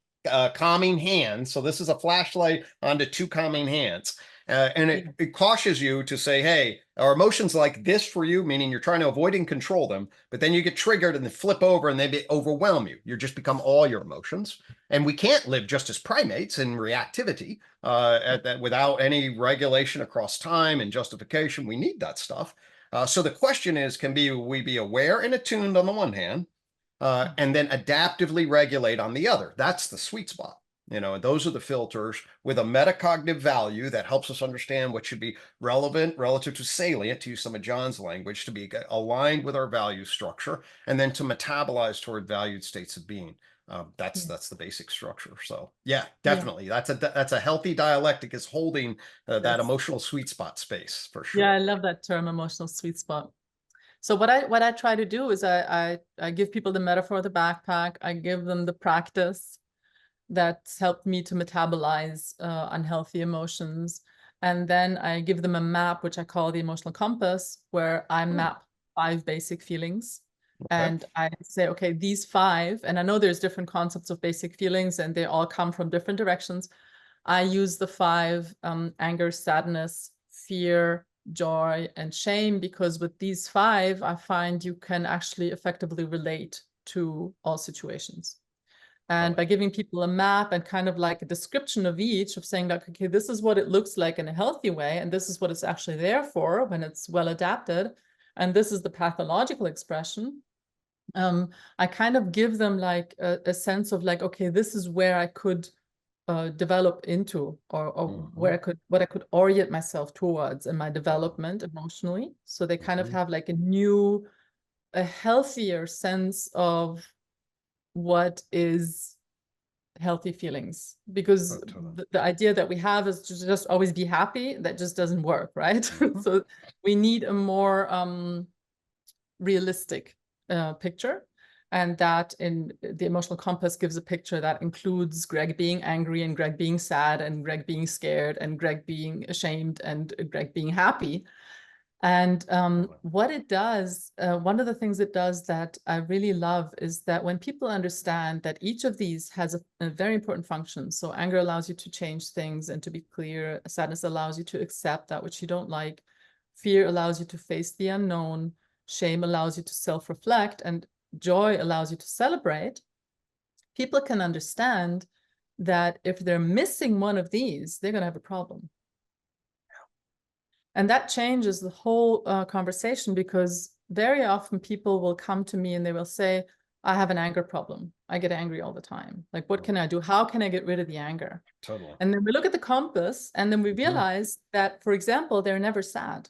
calming hand. So this is a flashlight onto two calming hands. And it cautions you to say, hey, are emotions like this for you? Meaning you're trying to avoid and control them, but then you get triggered and they flip over and they overwhelm you. You just become all your emotions. And we can't live just as primates in reactivity without any regulation across time and justification. We need that stuff. So the question is, can we be aware and attuned on the one hand, and then adaptively regulate on the other? That's the sweet spot. And those are the filters with a metacognitive value that helps us understand what should be relevant relative to salient, to use some of John's language, to be aligned with our value structure, and then to metabolize toward valued states of being. That's the basic structure. So yeah, definitely. That's a healthy dialectic, is holding that emotional sweet spot space, for sure. Yeah, I love that term, emotional sweet spot. So what I try to do is I give people the metaphor of the backpack. I give them the practice that's helped me to metabolize unhealthy emotions. And then I give them a map, which I call the emotional compass, where I map 5 basic feelings. Okay. And I say, okay, these 5, and I know there's different concepts of basic feelings and they all come from different directions. I use the 5, anger, sadness, fear, joy, and shame, because with these 5, I find you can actually effectively relate to all situations. And by giving people a map and kind of like a description of each, of saying like, okay, this is what it looks like in a healthy way, and this is what it's actually there for when it's well adapted, and this is the pathological expression. I kind of give them like a sense of like, okay, this is where I could develop into, or where what I could orient myself towards in my development emotionally. So they kind of have like a healthier sense of what is healthy feelings, because the idea that we have is to just always be happy. That just doesn't work, right? So we need a more realistic picture, and that in the emotional compass gives a picture that includes Gregg being angry, and Gregg being sad, and Gregg being scared, and Gregg being ashamed, and Gregg being happy. And what it does, one of the things it does that I really love is that when people understand that each of these has a very important function. So anger allows you to change things and to be clear. Sadness allows you to accept that which you don't like. Fear allows you to face the unknown. Shame allows you to self-reflect, and joy allows you to celebrate. People can understand that if they're missing one of these, they're going to have a problem. And that changes the whole conversation, because very often people will come to me and they will say, I have an anger problem. I get angry all the time. Like, what can I do? How can I get rid of the anger? Totally. And then we look at the compass, and then we realize that, for example, they're never sad.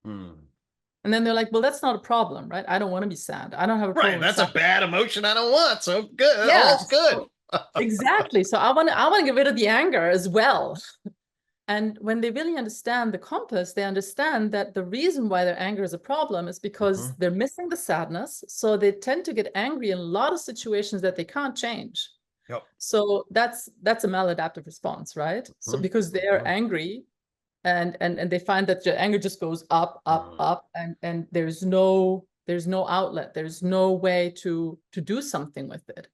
And then they're like, well, that's not a problem, right? I don't want to be sad. I don't have a problem. Right. That's a bad emotion I don't want. So good. Yeah. All's good. Exactly. So I want to get rid of the anger as well. And when they really understand the compass, they understand that the reason why their anger is a problem is because they're missing the sadness. So they tend to get angry in a lot of situations that they can't change. Yep. So that's a maladaptive response, right? So because they're angry, and they find that the anger just goes up, up, and there's no outlet. There's no way to do something with it.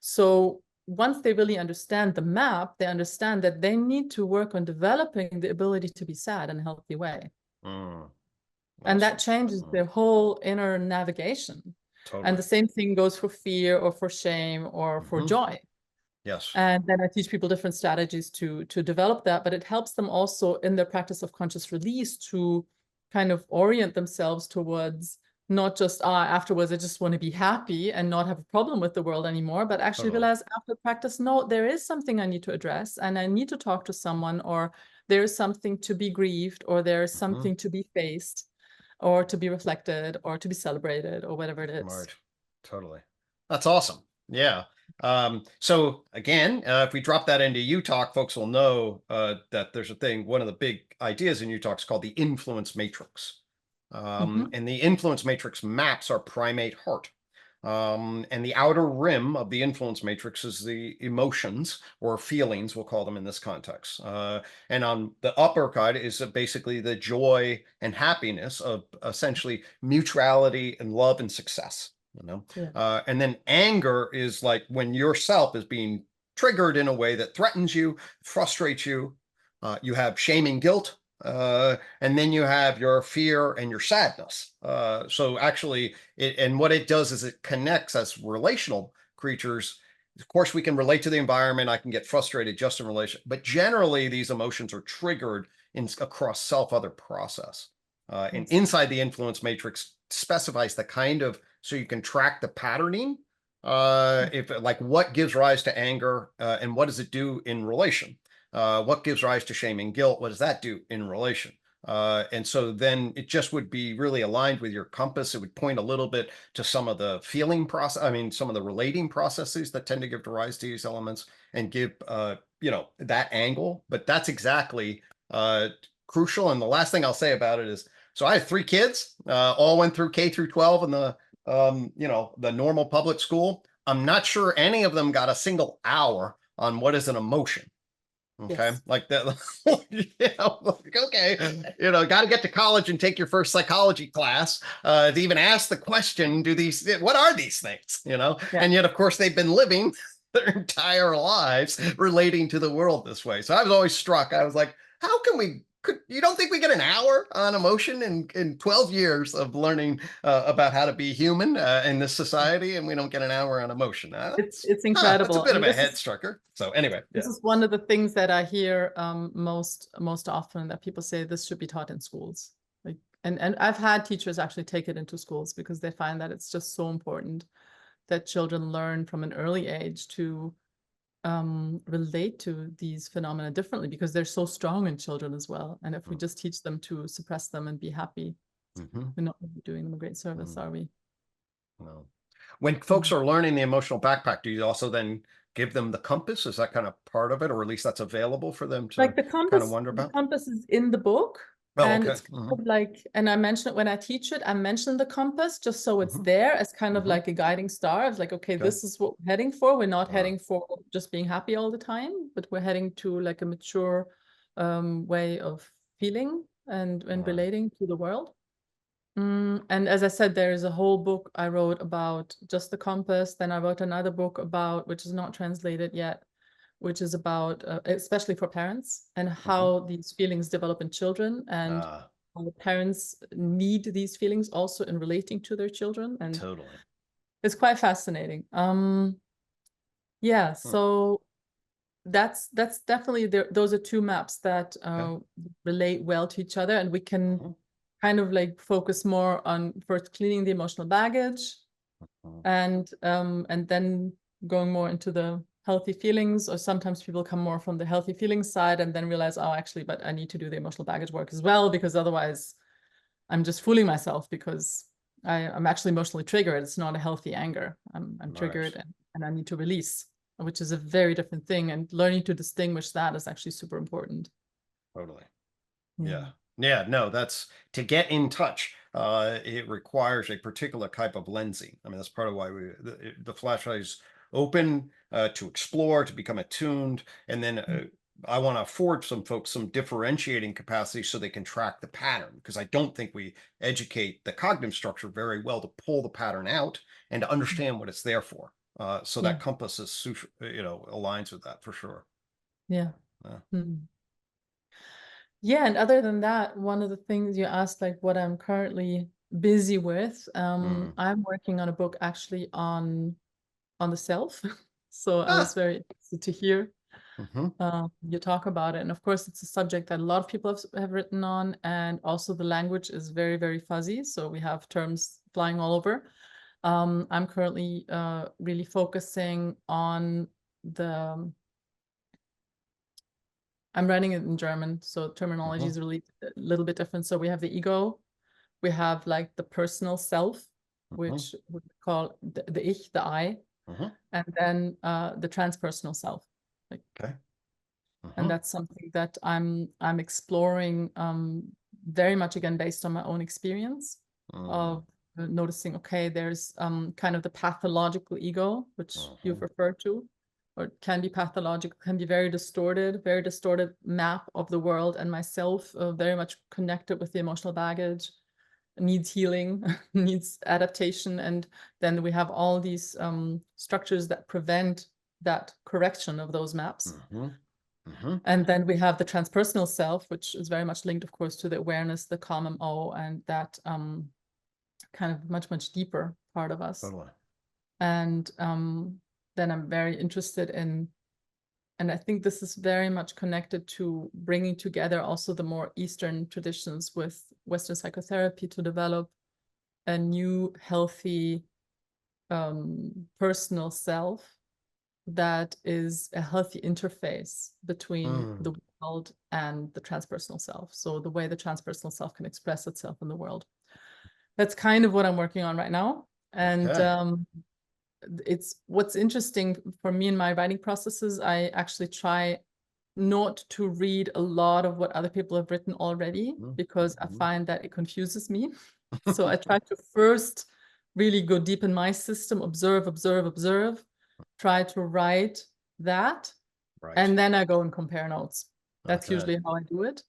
So once they really understand the map, they understand that they need to work on developing the ability to be sad in a healthy way. Mm. And that Awesome. changes their whole inner navigation. And Totally. the same thing goes for fear or for shame or for joy. Yes. And then I teach people different strategies to develop that, but it helps them also in their practice of conscious release to kind of orient themselves towards not just, afterwards, I just want to be happy and not have a problem with the world anymore, but actually Totally. realize after practice, no, there is something I need to address and I need to talk to someone, or there is something to be grieved, or there is something to be faced, or to be reflected, or to be celebrated, or whatever it is. Right. Totally. That's awesome. Yeah. So again, if we drop that into UTOK, folks will know that there's a thing, one of the big ideas in UTOK is called the influence matrix. And the influence matrix maps our primate heart. And the outer rim of the influence matrix is the emotions or feelings, we'll call them in this context. And on the upper side is basically the joy and happiness of essentially mutuality and love and success. And then anger is like when yourself is being triggered in a way that threatens you, frustrates you. You have shame and guilt. And then you have your fear and your sadness. So actually, and what it does is it connects us relational creatures. Of course, we can relate to the environment. I can get frustrated just in relation, but generally these emotions are triggered across self-other process. And inside the influence matrix specifies the kind of, so you can track the patterning, if like what gives rise to anger and what does it do in relation? What gives rise to shame and guilt? What does that do in relation? And so then it just would be really aligned with your compass. It would point a little bit to some of the feeling process, I mean, some of the relating processes that tend to give rise to these elements and give, that angle. But that's exactly crucial. And the last thing I'll say about it is, so I have 3 kids, all went through K through 12 in the, the normal public school. I'm not sure any of them got a single hour on what is an emotion. Okay. Yes. Like that, okay, got to get to college and take your first psychology class to even ask the question, what are these things? And yet, of course, they've been living their entire lives relating to the world this way. So I was always struck. I was like, how can you don't think we get an hour on emotion in 12 years of learning about how to be human in this society, and we don't get an hour on emotion? It's incredible. That's a bit of a head strucker. So anyway, this is one of the things that I hear most often, that people say this should be taught in schools. Like, and I've had teachers actually take it into schools because they find that it's just so important that children learn from an early age to relate to these phenomena differently, because they're so strong in children as well. And if we just teach them to suppress them and be happy, we're not really doing them a great service, are we? No. When folks are learning the emotional backpack, do you also then give them the compass? Is that kind of part of it, or at least that's available for them to Like the compass, kind of wonder about? The compass is in the book. Oh, and okay. it's kind of like, and I mention it when I teach it, I mention the compass just so it's there as kind of like a guiding star. It's like, okay, this is what we're heading for. We're not heading for just being happy all the time, but we're heading to like a mature way of feeling and relating to the world. And as I said, there is a whole book I wrote about just the compass. Then I wrote another book about, which is not translated yet, which is about, especially for parents, and how these feelings develop in children, and how parents need these feelings also in relating to their children. And totally, it's quite fascinating. Yeah, so that's definitely there. Those are 2 maps that relate well to each other, and we can kind of like focus more on first cleaning the emotional baggage, and then going more into the healthy feelings. Or sometimes people come more from the healthy feelings side and then realize, oh, actually, but I need to do the emotional baggage work as well, because otherwise I'm just fooling myself, because I'm actually emotionally triggered. It's not a healthy anger. I'm triggered, and I need to release, which is a very different thing. And learning to distinguish that is actually super important. Totally. Yeah, no, that's to get in touch. It requires a particular type of lensing. I mean, that's part of why the flashlight is open to explore, to become attuned. And then I want to afford some folks some differentiating capacity so they can track the pattern, because I don't think we educate the cognitive structure very well to pull the pattern out and to understand what it's there for. So Yeah. that compass is, aligns with that for sure. Yeah. Yeah. Yeah, and other than that, one of the things you asked, like what I'm currently busy with, I'm working on a book actually on the self. So I was Ah. very interested to hear Mm-hmm. you talk about it. And of course, it's a subject that a lot of people have written on, and also the language is very, very fuzzy. So we have terms flying all over. I'm currently really focusing on the I'm writing it in German, so terminology is really a little bit different. So we have the ego, we have like the personal self, which we call the ich, the I, and then the transpersonal self. Like, Okay. and that's something that I'm exploring very much again based on my own experience of noticing, okay, there's kind of the pathological ego, which you've referred to, or it can be pathological, can be very distorted map of the world and myself, very much connected with the emotional baggage, needs healing, needs adaptation. And then we have all these structures that prevent that correction of those maps. And then we have the transpersonal self, which is very much linked, of course, to the awareness, the calm MO, and that kind of much deeper part of us. Totally. And then I'm very interested in, and I think this is very much connected to bringing together also the more Eastern traditions with Western psychotherapy to develop a new, healthy personal self that is a healthy interface between the world and the transpersonal self. So the way the transpersonal self can express itself in the world. That's kind of what I'm working on right now. And it's what's interesting for me in my writing processes, I actually try not to read a lot of what other people have written already, because I find that it confuses me. So I try to first really go deep in my system, observe, try to write that, and then I go and compare notes. That's usually how I do it.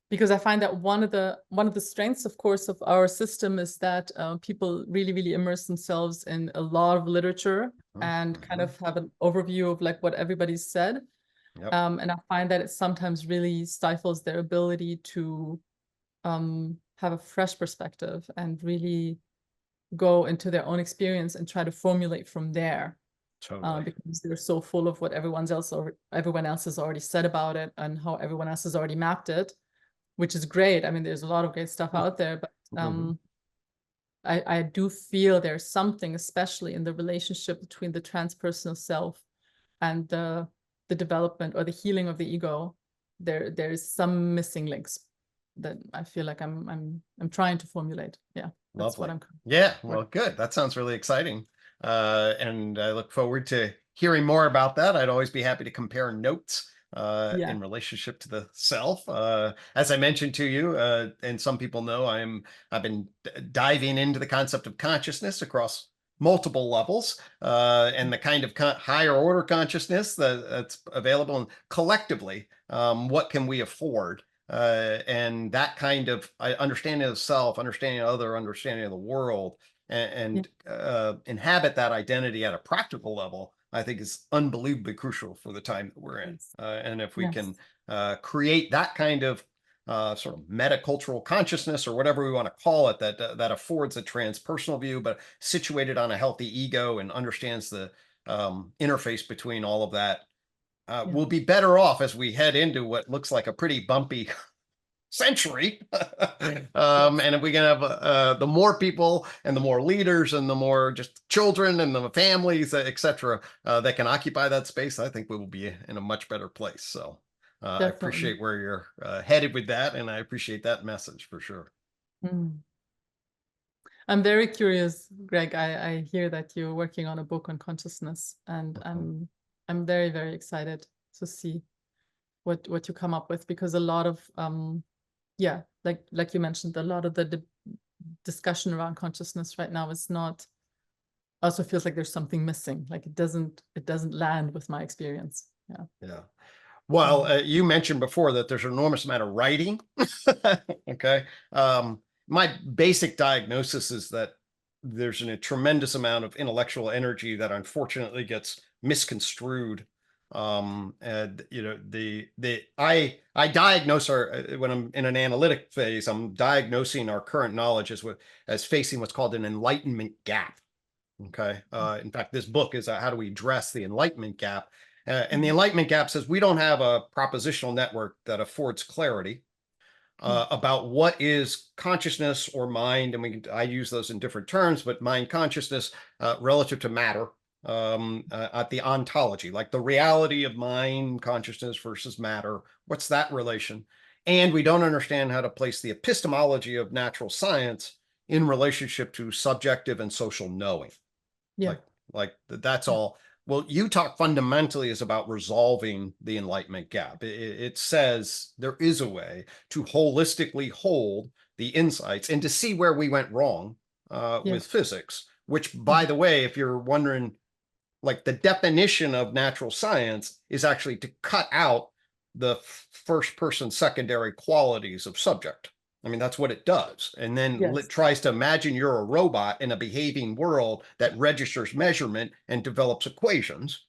Because I find that one of the strengths, of course, of our system is that people really immerse themselves in a lot of literature and kind of have an overview of like what everybody's said. And I find that it sometimes really stifles their ability to have a fresh perspective and really go into their own experience and try to formulate from there. Totally. Because they're so full of what everyone else has already said about it and how everyone else has already mapped it, which is great. I mean, there's a lot of great stuff out there, but I do feel there's something, especially in the relationship between the transpersonal self and the development or the healing of the ego. There's some missing links that I feel like I'm trying to formulate. Yeah, that's Lovely. what I'm. Yeah, well, good. That sounds really exciting. And I look forward to hearing more about that. I'd always be happy to compare notes in relationship to the self. As I mentioned to you, and some people know, I've been diving into the concept of consciousness across multiple levels, and the kind of higher order consciousness that's available, and collectively, what can we afford? And that kind of understanding of self, understanding of other, understanding of the world, and inhabit that identity at a practical level, I think is unbelievably crucial for the time that we're in. And if we can create that kind of sort of metacultural consciousness, or whatever we want to call it, that affords a transpersonal view, but situated on a healthy ego and understands the interface between all of that, we'll be better off as we head into what looks like a pretty bumpy century. And if we can have the more people and the more leaders and the more just children and the families, etc., that can occupy that space, I think we will be in a much better place. So I appreciate where you're headed with that, and I appreciate that message for sure. I'm very curious, Greg. I hear that you're working on a book on consciousness, and I'm very excited to see what you come up with, because a lot of like you mentioned, a lot of the discussion around consciousness right now is not, also feels like there's something missing, like it doesn't land with my experience. Well, you mentioned before that there's an enormous amount of writing. Okay. My basic diagnosis is that there's a tremendous amount of intellectual energy that unfortunately gets misconstrued. And I diagnose when I'm in an analytic phase, I'm diagnosing our current knowledge as facing what's called an enlightenment gap. Okay. In fact, this book is how do we address the enlightenment gap? And the enlightenment gap says we don't have a propositional network that affords clarity about what is consciousness or mind. And I use those in different terms, but mind consciousness relative to matter at the ontology, like the reality of mind consciousness versus matter. What's that relation? And we don't understand how to place the epistemology of natural science in relationship to subjective and social knowing. Yeah. Like that's all. Well, UTOK fundamentally is about resolving the enlightenment gap. It says there is a way to holistically hold the insights and to see where we went wrong with physics, which, by the way, if you're wondering, like the definition of natural science is actually to cut out the first person secondary qualities of subject. I mean, that's what it does. And then it tries to imagine you're a robot in a behaving world that registers measurement and develops equations.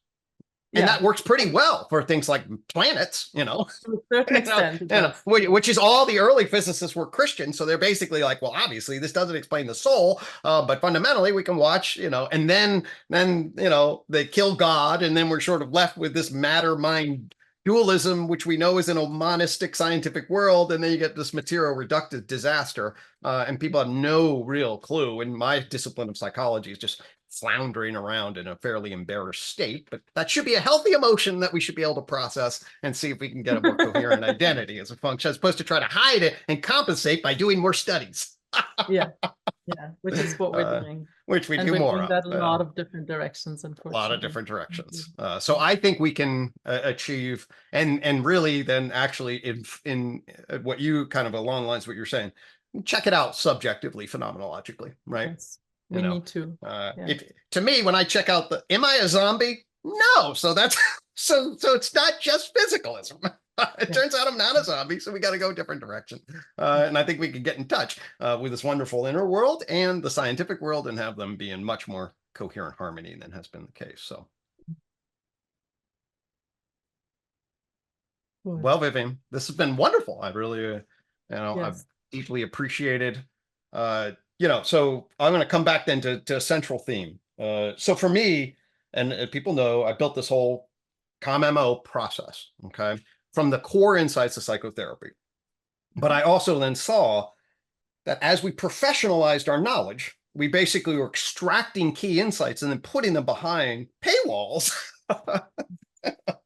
And that works pretty well for things like planets, to a certain extent, which is all the early physicists were Christian. So they're basically like, well, obviously this doesn't explain the soul, but fundamentally we can watch, and then they kill God, and then we're sort of left with this matter-mind dualism, which we know is in a monistic scientific world, and then you get this material reductive disaster, and people have no real clue. And my discipline of psychology is just floundering around in a fairly embarrassed state, but that should be a healthy emotion that we should be able to process and see if we can get a more coherent identity as a function, as opposed to try to hide it and compensate by doing more studies. Yeah, which is what we're doing. Which we do more of. That a lot of different directions, unfortunately. A lot of different directions. So I think we can achieve, and really then actually in what you kind of along the lines of what you're saying, check it out subjectively, phenomenologically, right? Yes. We need to. If to me, when I check out am I a zombie? No. So that's so it's not just physicalism. It turns out I'm not a zombie, so we got to go a different direction. And I think we can get in touch with this wonderful inner world and the scientific world and have them be in much more coherent harmony than has been the case. So, well, Vivian, this has been wonderful. I really, I've deeply appreciated so I'm going to come back then to a central theme. So for me, and people know, I built this whole COM-MO process, okay, from the core insights of psychotherapy. But I also then saw that as we professionalized our knowledge, we basically were extracting key insights and then putting them behind paywalls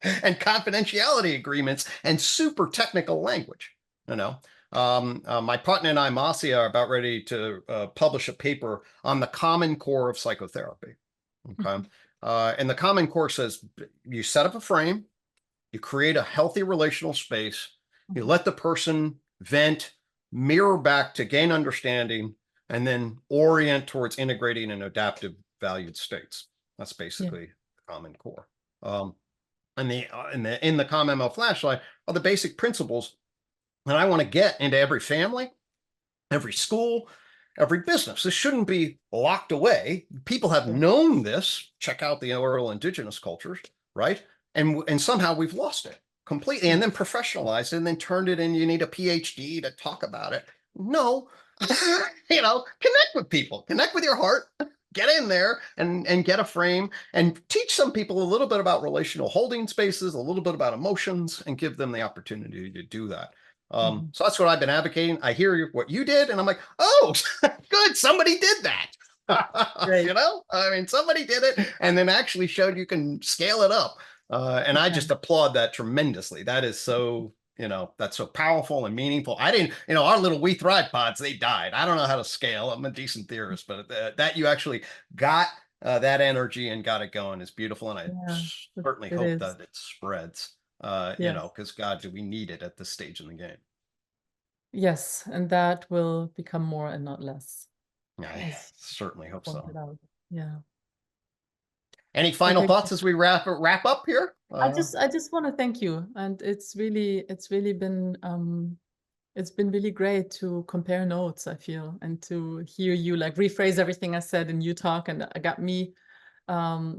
and confidentiality agreements and super technical language, my partner and I, Marcia, are about ready to publish a paper on the common core of psychotherapy. Okay. And the common core says you set up a frame, you create a healthy relational space, you let the person vent, mirror back to gain understanding, and then orient towards integrating in adaptive valued states. That's basically the common core. And in the COM-MO flashlight are the basic principles that I want to get into every family, every school, every business. This shouldn't be locked away. People have known this. Check out the oral indigenous cultures, right? And somehow we've lost it completely, and then professionalized it, and then turned it in. You need a PhD to talk about it. No, connect with people, connect with your heart, get in there and get a frame and teach some people a little bit about relational holding spaces, a little bit about emotions, and give them the opportunity to do that. So that's what I've been advocating. I hear what you did, and I'm like, oh, good, somebody did that. Right. I mean, somebody did it and then actually showed you can scale it up. And I just applaud that tremendously. That is so, that's so powerful and meaningful. I didn't, our little We Thrive pods, they died. I don't know how to scale. I'm a decent theorist, but that you actually got that energy and got it going is beautiful. And I certainly hope that it spreads, because God, do we need it at this stage in the game? Yes, and that will become more and not less. I certainly hope so. Yeah. Any final thoughts as we wrap up here? I just want to thank you, and it's really been It's been really great to compare notes, I feel, and to hear you like rephrase everything I said in UTOK, and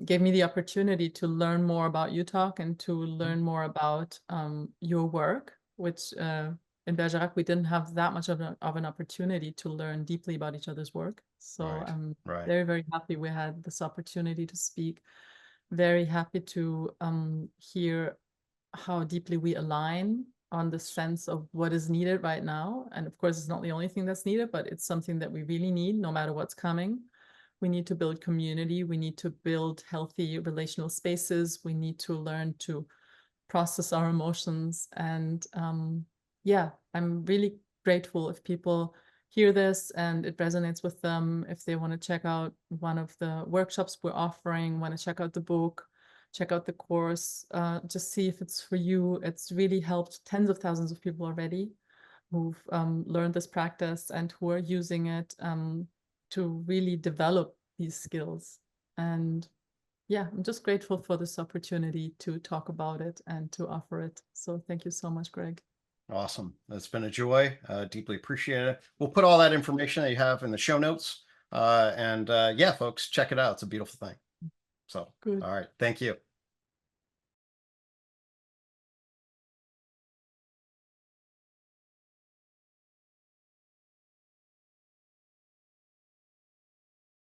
gave me the opportunity to learn more about UTOK and to learn more about your work, which in Bergerac, we didn't have that much of an opportunity to learn deeply about each other's work. So I'm very, very happy we had this opportunity to speak. Very happy to hear how deeply we align on the sense of what is needed right now. And of course, it's not the only thing that's needed, but it's something that we really need no matter what's coming. We need to build community. We need to build healthy relational spaces. We need to learn to process our emotions. And yeah, I'm really grateful if people hear this and it resonates with them, if they want to check out one of the workshops we're offering, want to check out the book, check out the course, just see if it's for you. It's really helped tens of thousands of people already who've learned this practice and who are using it to really develop these skills. And yeah, I'm just grateful for this opportunity to talk about it and to offer it. So thank you so much, Gregg. Awesome. It's been a joy. Deeply appreciate it. We'll put all that information that you have in the show notes. Yeah, folks, check it out. It's a beautiful thing. So, Good. all right. Thank you.